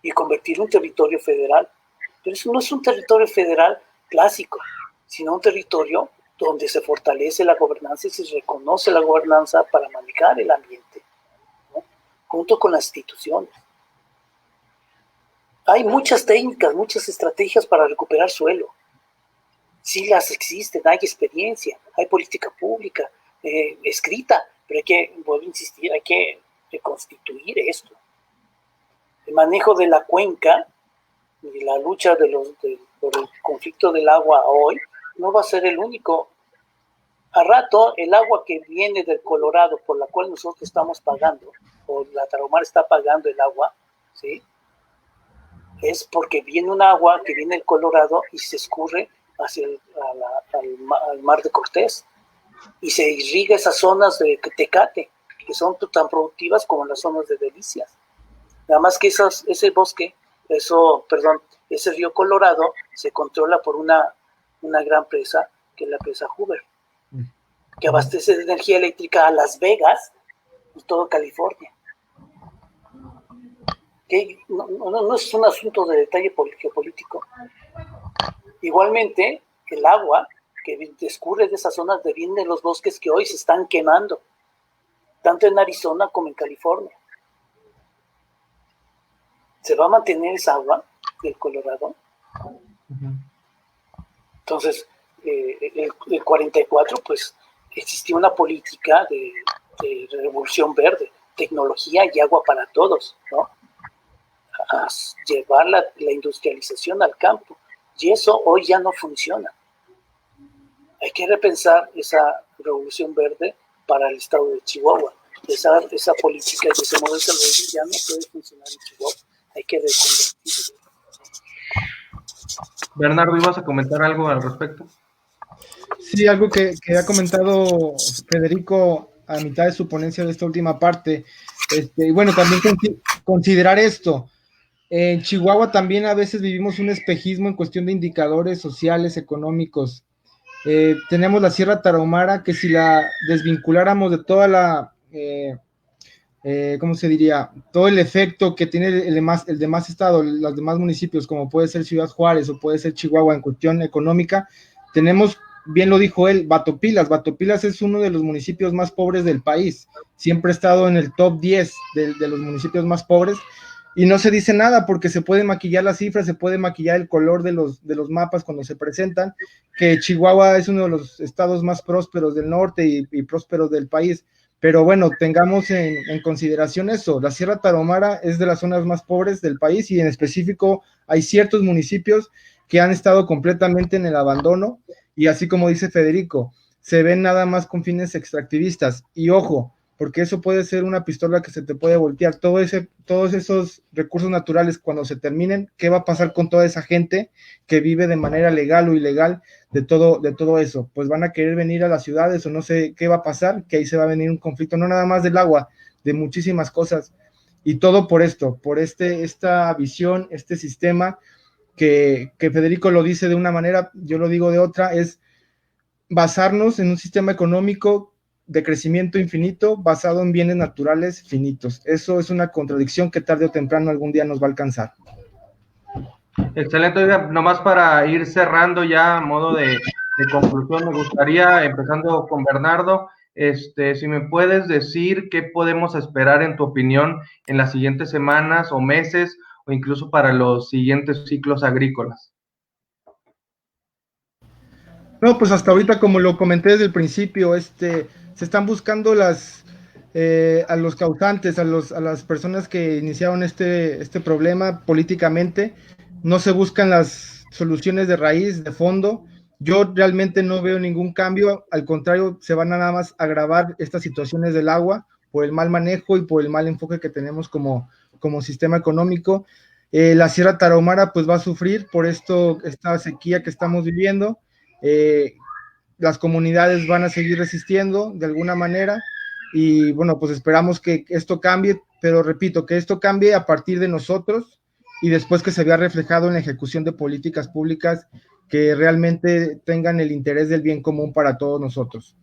y convertirlo en un territorio federal. Pero eso no es un territorio federal clásico, sino un territorio donde se fortalece la gobernanza y se reconoce la gobernanza para manejar el ambiente, ¿no? Junto con las instituciones. Hay muchas técnicas, muchas estrategias para recuperar suelo. Sí las existen, hay experiencia, hay política pública escrita, pero hay que, vuelvo a insistir, hay que reconstituir esto. El manejo de la cuenca y la lucha por el conflicto del agua hoy no va a ser el único. A rato, el agua que viene del Colorado, por la cual nosotros estamos pagando, o la Tarahumara está pagando el agua, ¿sí? Es porque viene un agua que viene del Colorado y se escurre hacia al mar de Cortés y se irriga esas zonas de Tecate, que son tan productivas como las zonas de Delicias. Nada más que ese bosque, ese río Colorado se controla por una gran presa, que es la presa Hoover, que abastece de energía eléctrica a Las Vegas y todo California. Que no es un asunto de detalle geopolítico. Igualmente, el agua que escurre de esas zonas deviene de los bosques que hoy se están quemando, tanto en Arizona como en California. ¿Se va a mantener esa agua del Colorado? Entonces, el 44, pues, existía una política de revolución verde, tecnología y agua para todos, ¿no? A llevar la industrialización al campo. Y eso hoy ya no funciona. Hay que repensar esa revolución verde para el estado de Chihuahua. Esa política y ese modelo de desarrollo ya no puede funcionar en Chihuahua. Hay que reconvertirlo. Bernardo, ¿ibas a comentar algo al respecto? Sí, algo que ha comentado Federico a mitad de su ponencia de esta última parte. Y bueno, también considerar esto. En Chihuahua también a veces vivimos un espejismo en cuestión de indicadores sociales, económicos. Tenemos la Sierra Tarahumara, que si la desvinculáramos de toda la, ¿cómo se diría? Todo el efecto que tiene el demás estado, los demás municipios, como puede ser Ciudad Juárez o puede ser Chihuahua en cuestión económica, tenemos, bien lo dijo él, Batopilas. Batopilas es uno de los municipios más pobres del país. Siempre ha estado en el top 10 de los municipios más pobres. Y no se dice nada porque se puede maquillar las cifras, se puede maquillar el color de los mapas cuando se presentan, que Chihuahua es uno de los estados más prósperos del norte y prósperos del país. Pero bueno, tengamos en consideración eso. La Sierra Tarahumara es de las zonas más pobres del país y en específico hay ciertos municipios que han estado completamente en el abandono y así como dice Federico, se ven nada más con fines extractivistas. Y ojo, porque eso puede ser una pistola que se te puede voltear. Todos esos recursos naturales, cuando se terminen, ¿qué va a pasar con toda esa gente que vive de manera legal o ilegal de todo eso? Pues van a querer venir a las ciudades o no sé qué va a pasar, que ahí se va a venir un conflicto, no nada más del agua, de muchísimas cosas. Y todo por esto, por esta visión, este sistema que Federico lo dice de una manera, yo lo digo de otra, es basarnos en un sistema económico de crecimiento infinito basado en bienes naturales finitos. Eso es una contradicción que tarde o temprano algún día nos va a alcanzar. Excelente, oiga, nomás para ir cerrando ya a modo de conclusión, me gustaría, empezando con Bernardo, si me puedes decir qué podemos esperar en tu opinión en las siguientes semanas o meses o incluso para los siguientes ciclos agrícolas. No, pues hasta ahorita, como lo comenté desde el principio, se están buscando a los causantes, a las personas que iniciaron este problema políticamente. No se buscan las soluciones de raíz, de fondo. Yo realmente no veo ningún cambio, al contrario, se van a nada más agravar estas situaciones del agua por el mal manejo y por el mal enfoque que tenemos como sistema económico. La Sierra Tarahumara pues va a sufrir por esta sequía que estamos viviendo. eh, las comunidades van a seguir resistiendo de alguna manera y bueno, pues esperamos que esto cambie, pero repito, que esto cambie a partir de nosotros y después que se vea reflejado en la ejecución de políticas públicas que realmente tengan el interés del bien común para todos nosotros.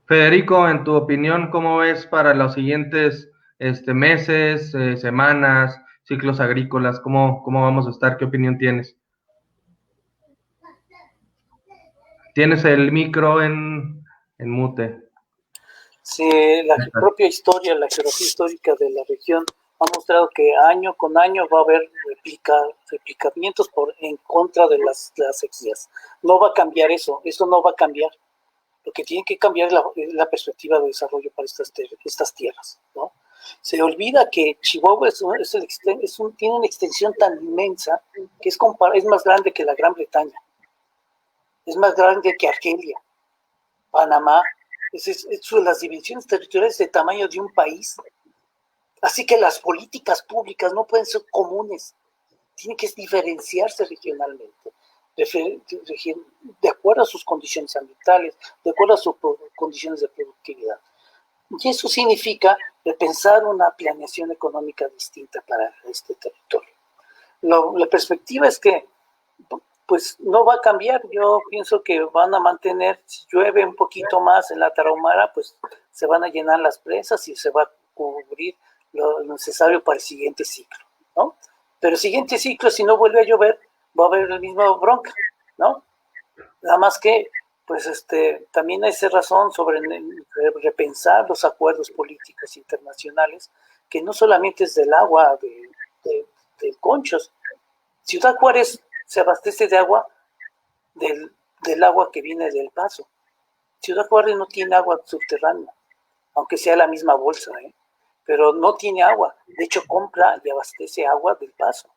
Federico, en tu opinión, ¿cómo ves para los siguientes meses, semanas, ciclos agrícolas? ¿Cómo vamos a estar? ¿Qué opinión tienes? Tienes el micro en mute. Sí, la propia historia, la geografía histórica de la región ha mostrado que año con año va a haber replicamientos en contra de las sequías. No va a cambiar eso no va a cambiar. Lo que tiene que cambiar es la perspectiva de desarrollo para estas tierras, ¿no? Se olvida que Chihuahua tiene una extensión tan inmensa que es más grande que la Gran Bretaña, es más grande que Argelia, Panamá. Las dimensiones territoriales de tamaño de un país. Así que las políticas públicas no pueden ser comunes, tienen que diferenciarse regionalmente, de acuerdo a sus condiciones ambientales, de acuerdo a sus condiciones de productividad. Y eso significa repensar una planeación económica distinta para este territorio. La perspectiva es que pues no va a cambiar. Yo pienso que van a mantener, si llueve un poquito más en la Tarahumara, pues se van a llenar las presas y se va a cubrir lo necesario para el siguiente ciclo, ¿no? Pero el siguiente ciclo, si no vuelve a llover, va a haber el mismo bronca, ¿no? Nada más que, pues también hay razón sobre repensar los acuerdos políticos internacionales, que no solamente es del agua, de conchos. Ciudad Juárez se abastece de agua del agua que viene del Paso. Ciudad Juárez no tiene agua subterránea, aunque sea la misma bolsa, pero no tiene agua. De hecho, compra y abastece agua del Paso.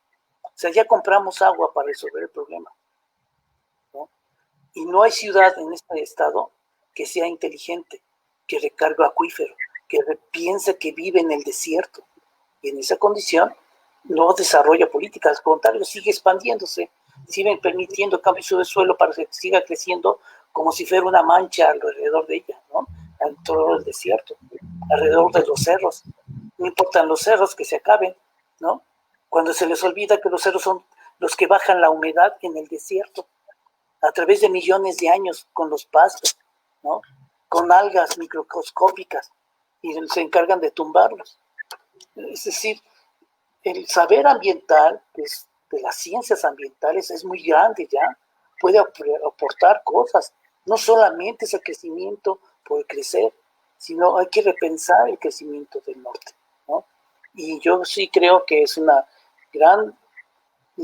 O sea, ya compramos agua para resolver el problema, ¿no? Y no hay ciudad en este estado que sea inteligente, que recargue acuífero, que piense que vive en el desierto. Y en esa condición no desarrolla políticas, al contrario, sigue expandiéndose, siguen permitiendo cambios de suelo para que siga creciendo como si fuera una mancha alrededor de ella, ¿no? En todo el desierto, alrededor de los cerros. No importan los cerros que se acaben, ¿no? Cuando se les olvida que los cerros son los que bajan la humedad en el desierto a través de millones de años con los pastos, ¿no? Con algas microscópicas y se encargan de tumbarlos. Es decir, el saber ambiental, pues, de las ciencias ambientales, es muy grande ya, puede aportar cosas. No solamente es el crecimiento por crecer, sino hay que repensar el crecimiento del norte, ¿no? Y yo sí creo que es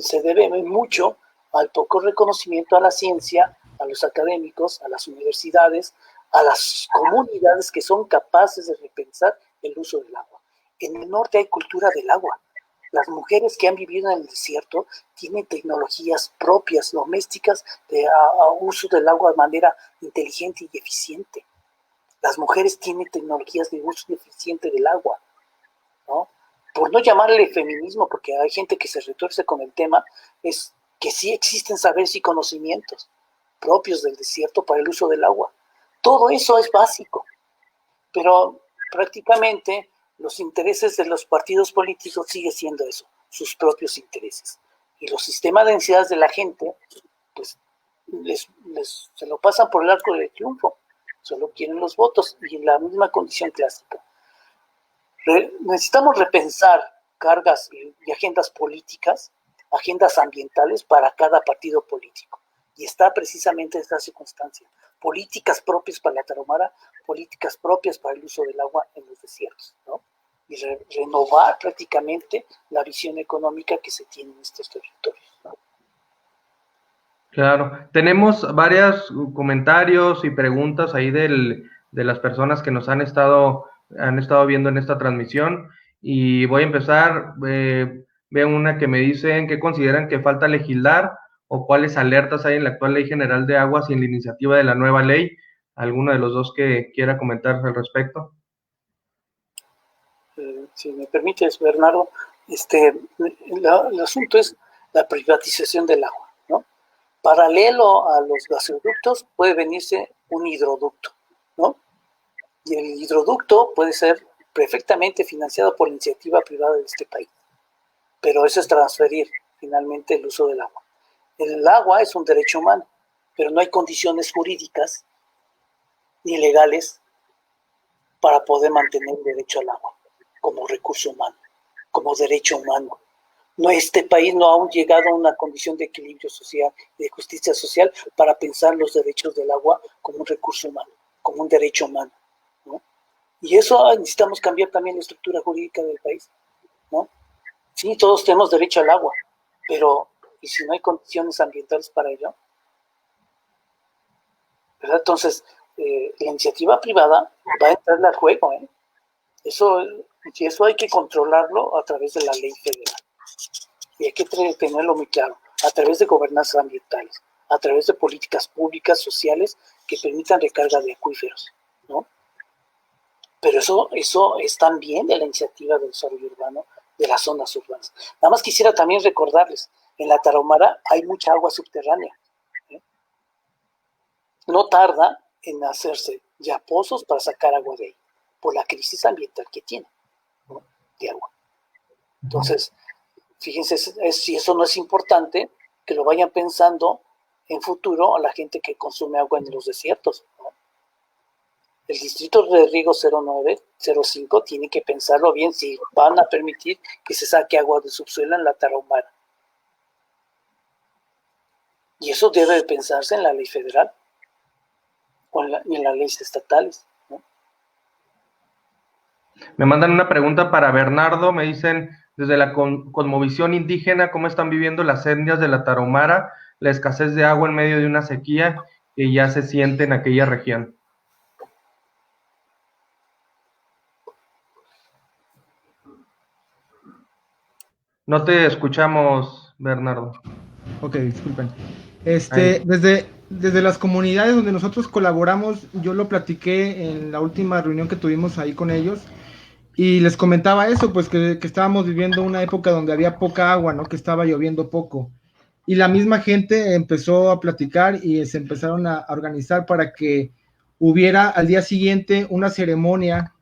se debe mucho al poco reconocimiento a la ciencia, a los académicos, a las universidades, a las comunidades que son capaces de repensar el uso del agua. En el norte hay cultura del agua. Las mujeres que han vivido en el desierto tienen tecnologías propias, domésticas, de uso del agua de manera inteligente y eficiente. Las mujeres tienen tecnologías de uso eficiente del agua, ¿no? Por no llamarle feminismo, porque hay gente que se retuerce con el tema, es que sí existen saberes y conocimientos propios del desierto para el uso del agua. Todo eso es básico, pero prácticamente los intereses de los partidos políticos sigue siendo eso, sus propios intereses. Y los sistemas de densidades de la gente, pues, se lo pasan por el arco del triunfo. Solo quieren los votos y en la misma condición clásica. Necesitamos repensar cargas y agendas políticas, agendas ambientales para cada partido político. Y está precisamente esta circunstancia. Políticas propias para la Tarahumara, políticas propias para el uso del agua en los desiertos, ¿no? Y renovar prácticamente la visión económica que se tiene en estos territorios. Claro, tenemos varios comentarios y preguntas ahí de las personas que nos han estado viendo en esta transmisión, y voy a empezar. Veo una que me dicen que consideran que falta legislar o cuáles alertas hay en la actual Ley General de Aguas y en la iniciativa de la nueva ley. ¿Alguno de los dos que quiera comentar al respecto? Si me permites, Bernardo, el asunto es la privatización del agua, ¿no? Paralelo a los gasoductos puede venirse un hidroducto, ¿no? Y el hidroducto puede ser perfectamente financiado por la iniciativa privada de este país. Pero eso es transferir finalmente el uso del agua. El agua es un derecho humano, pero no hay condiciones jurídicas ni legales para poder mantener el derecho al agua como recurso humano, como derecho humano. No, este país no ha aún llegado a una condición de equilibrio social y de justicia social para pensar los derechos del agua como un recurso humano, como un derecho humano, ¿no? Y eso necesitamos cambiar también la estructura jurídica del país, ¿no? Sí, todos tenemos derecho al agua, pero ¿y si no hay condiciones ambientales para ello? ¿Verdad? Entonces, la iniciativa privada va a entrarle al juego, ¿eh? Eso hay que controlarlo a través de la ley federal. Y hay que tenerlo muy claro, a través de gobernanzas ambientales, a través de políticas públicas, sociales, que permitan recarga de acuíferos, ¿no? Pero eso es también de la iniciativa de desarrollo urbano de las zonas urbanas. Nada más quisiera también recordarles, en la Tarahumara hay mucha agua subterránea, ¿eh? No tarda en hacerse ya pozos para sacar agua de ahí, por la crisis ambiental que tiene, ¿no? De agua. Entonces, fíjense, si eso no es importante, que lo vayan pensando en futuro a la gente que consume agua en los desiertos, ¿no? El distrito de riego 0905 tiene que pensarlo bien si van a permitir que se saque agua de subsuelo en la Tarahumara. Y eso debe de pensarse en la ley federal o en las leyes estatales, ¿no? Me mandan una pregunta para Bernardo. Me dicen, desde la cosmovisión indígena, ¿cómo están viviendo las etnias de la Tarahumara la escasez de agua en medio de una sequía que ya se siente en aquella región? No te escuchamos, Bernardo. Ok, disculpen. Desde las comunidades donde nosotros colaboramos, yo lo platiqué en la última reunión que tuvimos ahí con ellos, y les comentaba eso, pues que estábamos viviendo una época donde había poca agua, ¿no? Que estaba lloviendo poco. Y la misma gente empezó a platicar y se empezaron a organizar para que hubiera al día siguiente una ceremonia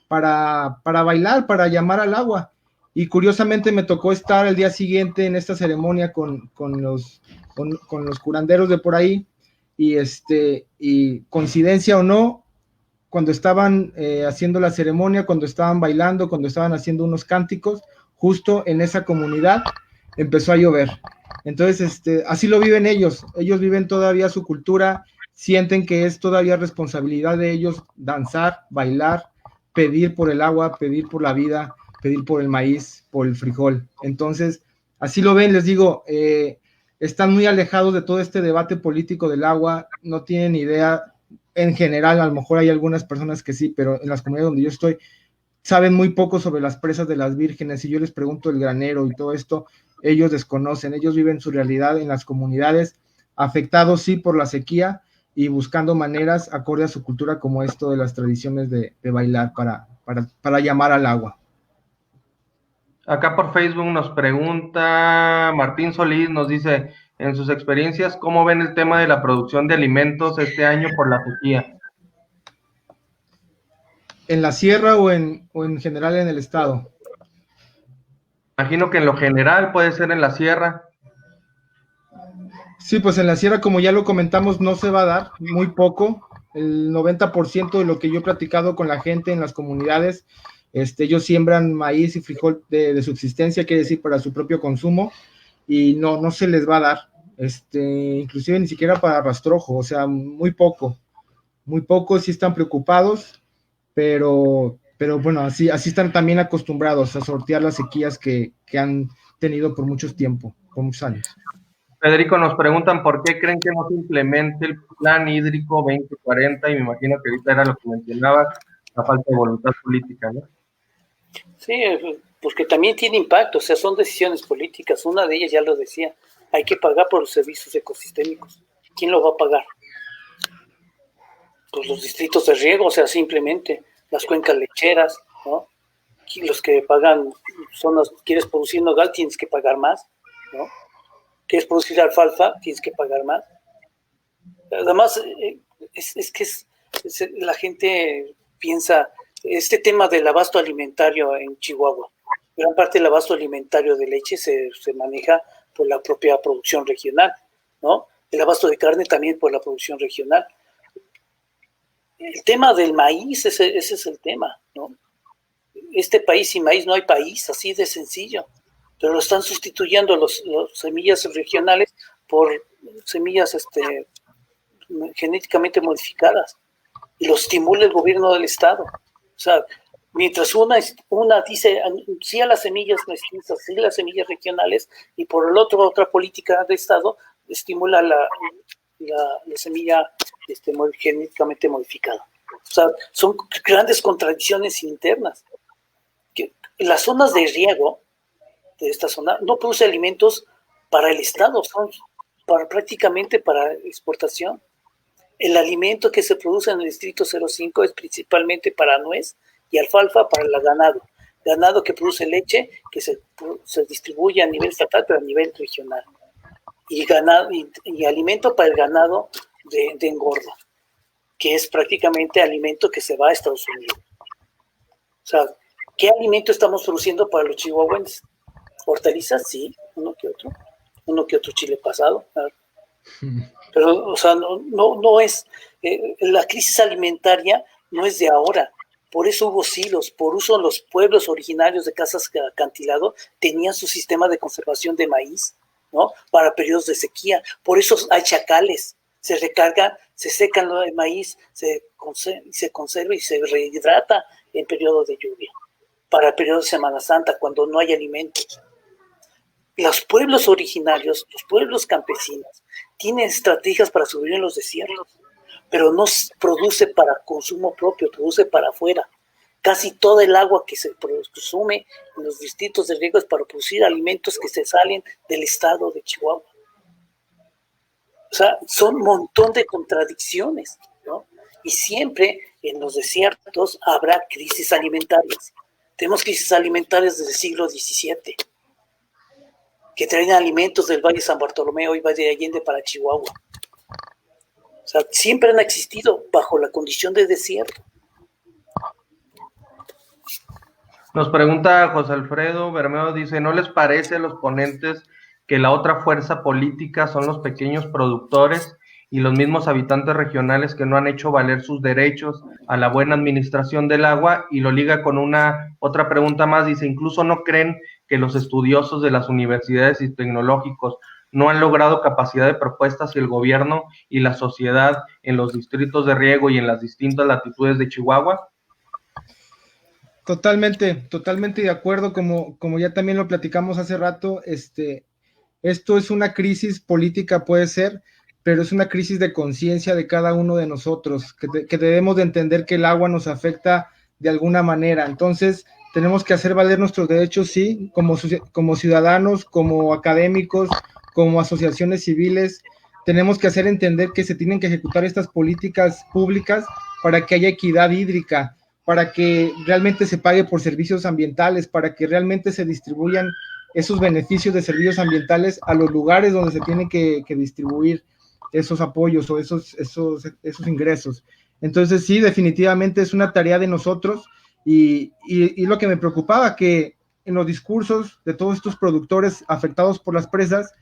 para bailar, para llamar al agua. Y curiosamente me tocó estar el día siguiente en esta ceremonia con los curanderos de por ahí, y coincidencia o no, cuando estaban haciendo la ceremonia, cuando estaban bailando, cuando estaban haciendo unos cánticos, justo en esa comunidad empezó a llover. Entonces, así lo viven ellos viven todavía su cultura, sienten que es todavía responsabilidad de ellos danzar, bailar, pedir por el agua, pedir por la vida, pedir por el maíz, por el frijol. Entonces, así lo ven, les digo, están muy alejados de todo este debate político del agua, no tienen idea. En general, a lo mejor hay algunas personas que sí, pero en las comunidades donde yo estoy, saben muy poco sobre las presas de las vírgenes. Y yo les pregunto el granero y todo esto, ellos desconocen, ellos viven su realidad en las comunidades, afectados sí por la sequía y buscando maneras acorde a su cultura, como esto de las tradiciones de bailar para llamar al agua. Acá por Facebook nos pregunta Martín Solís, nos dice, en sus experiencias, ¿cómo ven el tema de la producción de alimentos este año por la sequía? ¿En la sierra o en general en el estado? Imagino que en lo general puede ser en la sierra. Sí, pues en la sierra, como ya lo comentamos, no se va a dar, muy poco. El 90% de lo que yo he platicado con la gente en las comunidades, ellos siembran maíz y frijol de subsistencia, quiere decir para su propio consumo, y no se les va a dar, inclusive ni siquiera para rastrojo, o sea, muy poco, sí están preocupados, pero bueno, así están también acostumbrados a sortear las sequías que han tenido por muchos años. Federico, nos preguntan por qué creen que no se implemente el Plan Hídrico 2040, y me imagino que ahorita era lo que mencionabas, la falta de voluntad política, ¿no? Sí, porque también tiene impacto, o sea, son decisiones políticas. Una de ellas ya lo decía, hay que pagar por los servicios ecosistémicos. ¿Quién lo va a pagar? Pues los distritos de riego, o sea, simplemente las cuencas lecheras, ¿no? Los que pagan quieres producir nogal, tienes que pagar más, ¿no? Quieres producir alfalfa, tienes que pagar más. Además, la gente piensa, este tema del abasto alimentario en Chihuahua, gran parte del abasto alimentario de leche se maneja por la propia producción regional, ¿no? El abasto de carne también por la producción regional. El tema del maíz, ese es el tema, ¿no? Este país sin maíz no hay país, así de sencillo, pero lo están sustituyendo los semillas regionales por semillas genéticamente modificadas, y lo estimula el gobierno del estado. O sea, mientras una dice sí a las semillas mestizas, sí a las semillas regionales, y por el otro otra política de estado estimula la semilla genéticamente modificada. O sea, son grandes contradicciones internas. Las zonas de riego de esta zona no produce alimentos para el estado, son prácticamente para exportación. El alimento que se produce en el distrito 05 es principalmente para nuez y alfalfa para el ganado que produce leche, que se distribuye a nivel estatal, pero a nivel regional, y alimento para el ganado de engorda, que es prácticamente alimento que se va a Estados Unidos. O sea, ¿qué alimento estamos produciendo para los chihuahuenses? Hortalizas, sí, uno que otro chile pasado, pero, o sea, no es, la crisis alimentaria no es de ahora, por eso hubo silos, por eso los pueblos originarios de casas de acantilado tenían su sistema de conservación de maíz, ¿no? Para periodos de sequía, por eso hay chacales, se recarga, se secan el maíz, se conserva y se rehidrata en periodo de lluvia, para el periodo de Semana Santa, cuando no hay alimentos. Los pueblos originarios, los pueblos campesinos, tienen estrategias para sobrevivir en los desiertos, pero no produce para consumo propio, produce para afuera. Casi todo el agua que se consume en los distritos de riego es para producir alimentos que se salen del estado de Chihuahua. O sea, son un montón de contradicciones, ¿no? Y siempre en los desiertos habrá crisis alimentarias. Tenemos crisis alimentarias desde el siglo XVII, que traen alimentos del Valle San Bartolomé y Valle de Allende para Chihuahua. O sea, siempre han existido bajo la condición de desierto. Nos pregunta José Alfredo Bermeo, dice, ¿no les parece a los ponentes que la otra fuerza política son los pequeños productores y los mismos habitantes regionales que no han hecho valer sus derechos a la buena administración del agua? Y lo liga con otra pregunta más, dice, ¿incluso no creen que los estudiosos de las universidades y tecnológicos no han logrado capacidad de propuestas y el gobierno y la sociedad en los distritos de riego y en las distintas latitudes de Chihuahua? Totalmente de acuerdo, como ya también lo platicamos hace rato, esto es una crisis política, puede ser, pero es una crisis de conciencia de cada uno de nosotros, que debemos de entender que el agua nos afecta de alguna manera. Entonces, tenemos que hacer valer nuestros derechos, sí, como ciudadanos, como académicos, como asociaciones civiles. Tenemos que hacer entender que se tienen que ejecutar estas políticas públicas para que haya equidad hídrica, para que realmente se pague por servicios ambientales, para que realmente se distribuyan esos beneficios de servicios ambientales a los lugares donde se tienen que distribuir esos apoyos o esos ingresos. Entonces sí, definitivamente es una tarea de nosotros y lo que me preocupaba, que en los discursos de todos estos productores afectados por las presas,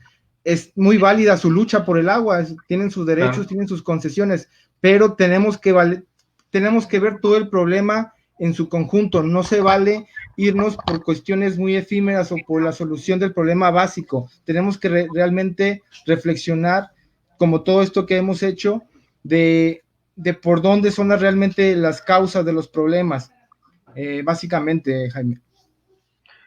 es muy válida su lucha por el agua, tienen sus derechos, tienen sus concesiones, pero tenemos que ver todo el problema en su conjunto. No se vale irnos por cuestiones muy efímeras o por la solución del problema básico. Tenemos que realmente reflexionar, como todo esto que hemos hecho, de por dónde son realmente las causas de los problemas, básicamente, Jaime.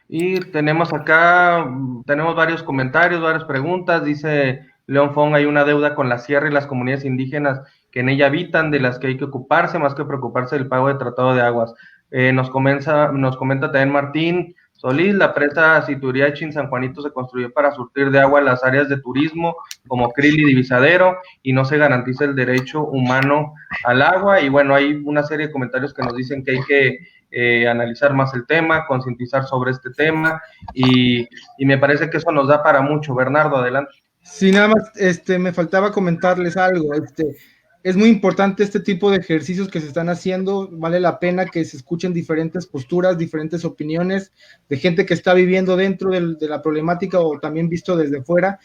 Y tenemos acá, tenemos varios comentarios, varias preguntas. Dice León Fong, hay una deuda con la sierra y las comunidades indígenas que en ella habitan, de las que hay que ocuparse, más que preocuparse del pago de tratado de aguas. Nos comenta también Martín Solís, la presa Situriachi en San Juanito se construyó para surtir de agua las áreas de turismo como Krill y Divisadero, y no se garantiza el derecho humano al agua. Y bueno, hay una serie de comentarios que nos dicen que hay que analizar más el tema, concientizar sobre este tema, y me parece que eso nos da para mucho. Bernardo, adelante. Sí, nada más, me faltaba comentarles algo. Es muy importante este tipo de ejercicios que se están haciendo. Vale la pena que se escuchen diferentes posturas, diferentes opiniones de gente que está viviendo dentro de la problemática o también visto desde fuera.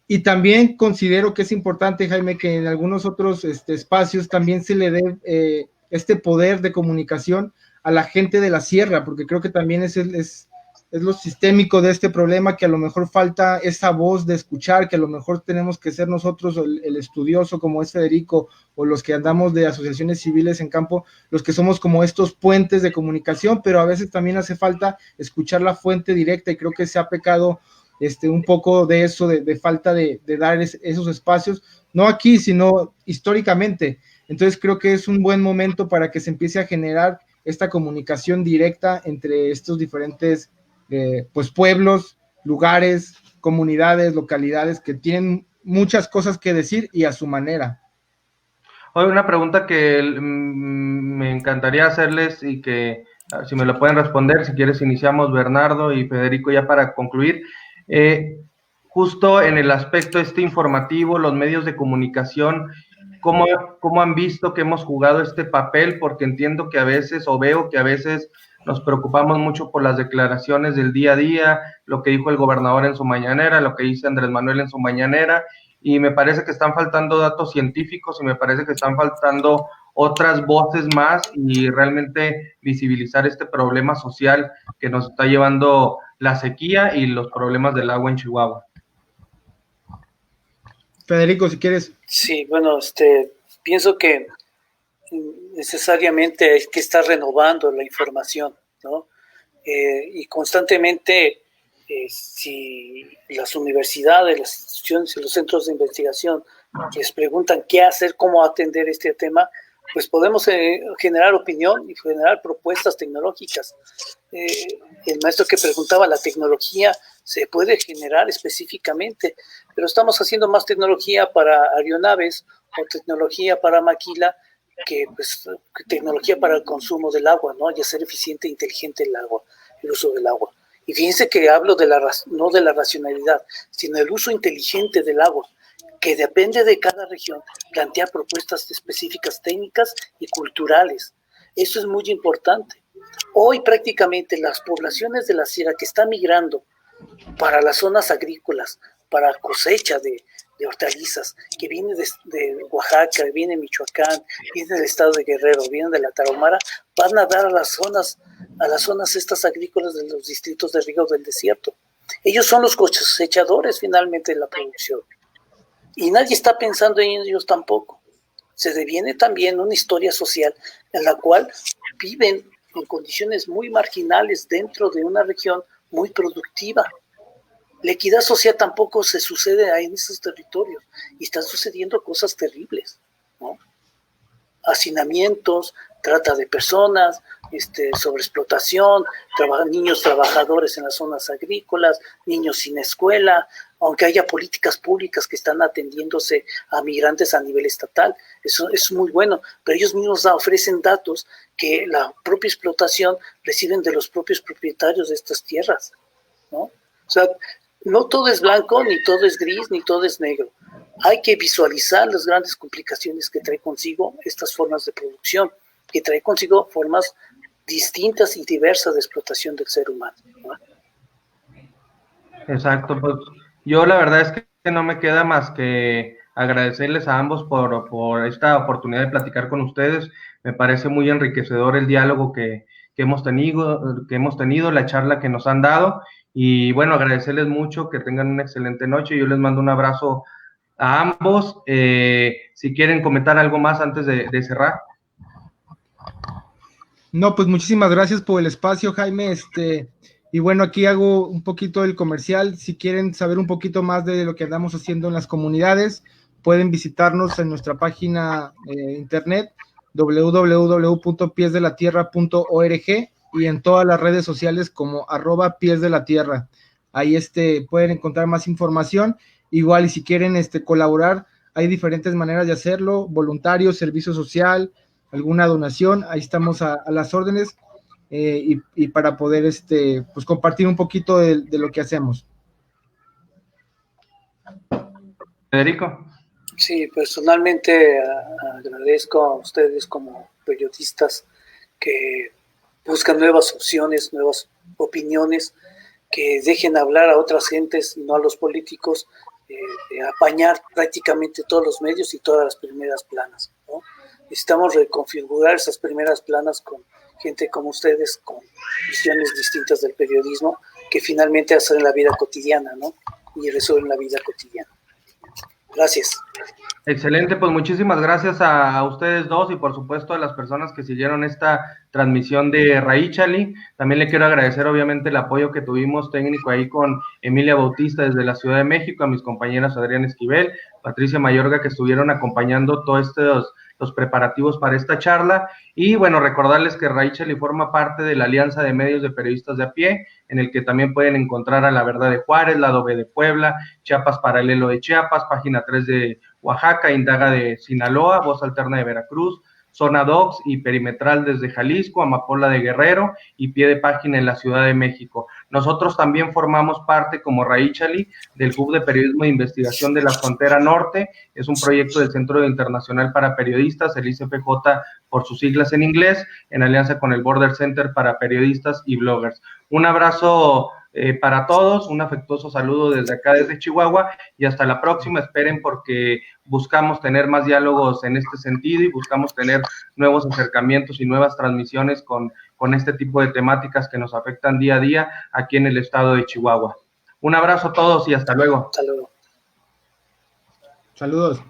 Y también considero que es importante, Jaime, que en algunos otros espacios también se le dé este poder de comunicación a la gente de la sierra, porque creo que también es lo sistémico de este problema, que a lo mejor falta esa voz de escuchar, que a lo mejor tenemos que ser nosotros el estudioso como es Federico, o los que andamos de asociaciones civiles en campo, los que somos como estos puentes de comunicación, pero a veces también hace falta escuchar la fuente directa, y creo que se ha pecado un poco de eso, de falta de dar esos espacios, no aquí, sino históricamente. Entonces creo que es un buen momento para que se empiece a generar esta comunicación directa entre estos diferentes pues pueblos, lugares, comunidades, localidades que tienen muchas cosas que decir y a su manera. Hoy una pregunta que me encantaría hacerles y que si me lo pueden responder, si quieres iniciamos Bernardo y Federico ya para concluir. Justo en el aspecto informativo, los medios de comunicación, ¿cómo han visto que hemos jugado este papel? Porque entiendo que a veces, o veo que a veces nos preocupamos mucho por las declaraciones del día a día, lo que dijo el gobernador en su mañanera, lo que dice Andrés Manuel en su mañanera, y me parece que están faltando datos científicos y me parece que están faltando otras voces más y realmente visibilizar este problema social que nos está llevando la sequía y los problemas del agua en Chihuahua. Federico, si quieres. Sí, bueno, pienso que necesariamente hay que estar renovando la información, ¿no? Y constantemente, si las universidades, las instituciones y los centros de investigación les preguntan qué hacer, cómo atender este tema, pues podemos generar opinión y generar propuestas tecnológicas. El maestro que preguntaba, la tecnología se puede generar específicamente, pero estamos haciendo más tecnología para aeronaves o tecnología para maquila que tecnología para el consumo del agua, ¿no? Y hacer eficiente e inteligente el agua, el uso del agua. Y fíjense que hablo no de la racionalidad, sino el uso inteligente del agua, que depende de cada región, plantea propuestas específicas técnicas y culturales. Eso es muy importante. Hoy prácticamente las poblaciones de la sierra que están migrando para las zonas agrícolas, para cosecha de hortalizas, que vienen de Oaxaca, vienen de Michoacán, vienen del estado de Guerrero, vienen de la Tarahumara, van a dar a las zonas estas agrícolas de los distritos de Riego del Desierto. Ellos son los cosechadores finalmente de la producción. Y nadie está pensando en ellos tampoco. Se deviene también una historia social en la cual viven en condiciones muy marginales dentro de una región muy productiva. La equidad social tampoco se sucede en esos territorios y están sucediendo cosas terribles, ¿no? Hacinamientos, trata de personas, sobreexplotación, niños trabajadores en las zonas agrícolas, niños sin escuela, aunque haya políticas públicas que están atendiéndose a migrantes a nivel estatal. Eso es muy bueno, pero ellos mismos ofrecen datos que la propia explotación reciben de los propios propietarios de estas tierras, ¿no? O sea, no todo es blanco, ni todo es gris, ni todo es negro. hay que visualizar las grandes complicaciones que trae consigo estas formas de producción, que trae consigo formas distintas y diversas de explotación del ser humano, ¿no? Exacto, pues yo la verdad es que no me queda más que agradecerles a ambos por esta oportunidad de platicar con ustedes. Me parece muy enriquecedor el diálogo que hemos tenido, la charla que nos han dado, y bueno, agradecerles mucho, que tengan una excelente noche. Yo les mando un abrazo a ambos. Si quieren comentar algo más antes de cerrar. No, pues muchísimas gracias por el espacio, Jaime. Y bueno, aquí hago un poquito del comercial. Si quieren saber un poquito más de lo que andamos haciendo en las comunidades, pueden visitarnos en nuestra página internet www.piesdelatierra.org y en todas las redes sociales como @piesdelatierra. Ahí pueden encontrar más información. Igual, y si quieren colaborar, hay diferentes maneras de hacerlo: voluntario, servicio social, alguna donación. Ahí estamos a las órdenes, y para poder pues compartir un poquito de lo que hacemos. Federico. Sí, personalmente agradezco a ustedes como periodistas que buscan nuevas opciones, nuevas opiniones, que dejen hablar a otras gentes y no a los políticos, apañar prácticamente todos los medios y todas las primeras planas, ¿no? Necesitamos reconfigurar esas primeras planas con gente como ustedes, con visiones distintas del periodismo, que finalmente hacen la vida cotidiana, ¿no? Y resuelven la vida cotidiana. Gracias. Excelente, pues muchísimas gracias a ustedes dos y por supuesto a las personas que siguieron esta transmisión de Raichali. También le quiero agradecer obviamente el apoyo que tuvimos técnico ahí con Emilia Bautista desde la Ciudad de México, a mis compañeras Adriana Esquivel, Patricia Mayorga, que estuvieron acompañando todos los preparativos para esta charla. Y bueno, recordarles que Raichali forma parte de la Alianza de Medios de Periodistas de a Pie, en el que también pueden encontrar a La Verdad de Juárez, Lado B de Puebla, Chiapas Paralelo de Chiapas, Página 3 de Oaxaca, Indaga de Sinaloa, Voz Alterna de Veracruz, Zona Docs y Perimetral desde Jalisco, Amapola de Guerrero y Pie de Página en la Ciudad de México. Nosotros también formamos parte como Raichali del Hub de Periodismo de Investigación de la Frontera Norte. Es un proyecto del Centro Internacional para Periodistas, el ICPJ por sus siglas en inglés, en alianza con el Border Center para Periodistas y Bloggers. Un abrazo para todos, un afectuoso saludo desde acá, desde Chihuahua, y hasta la próxima. Esperen, porque buscamos tener más diálogos en este sentido y buscamos tener nuevos acercamientos y nuevas transmisiones con este tipo de temáticas que nos afectan día a día aquí en el estado de Chihuahua. Un abrazo a todos y hasta luego. Hasta luego. Saludos.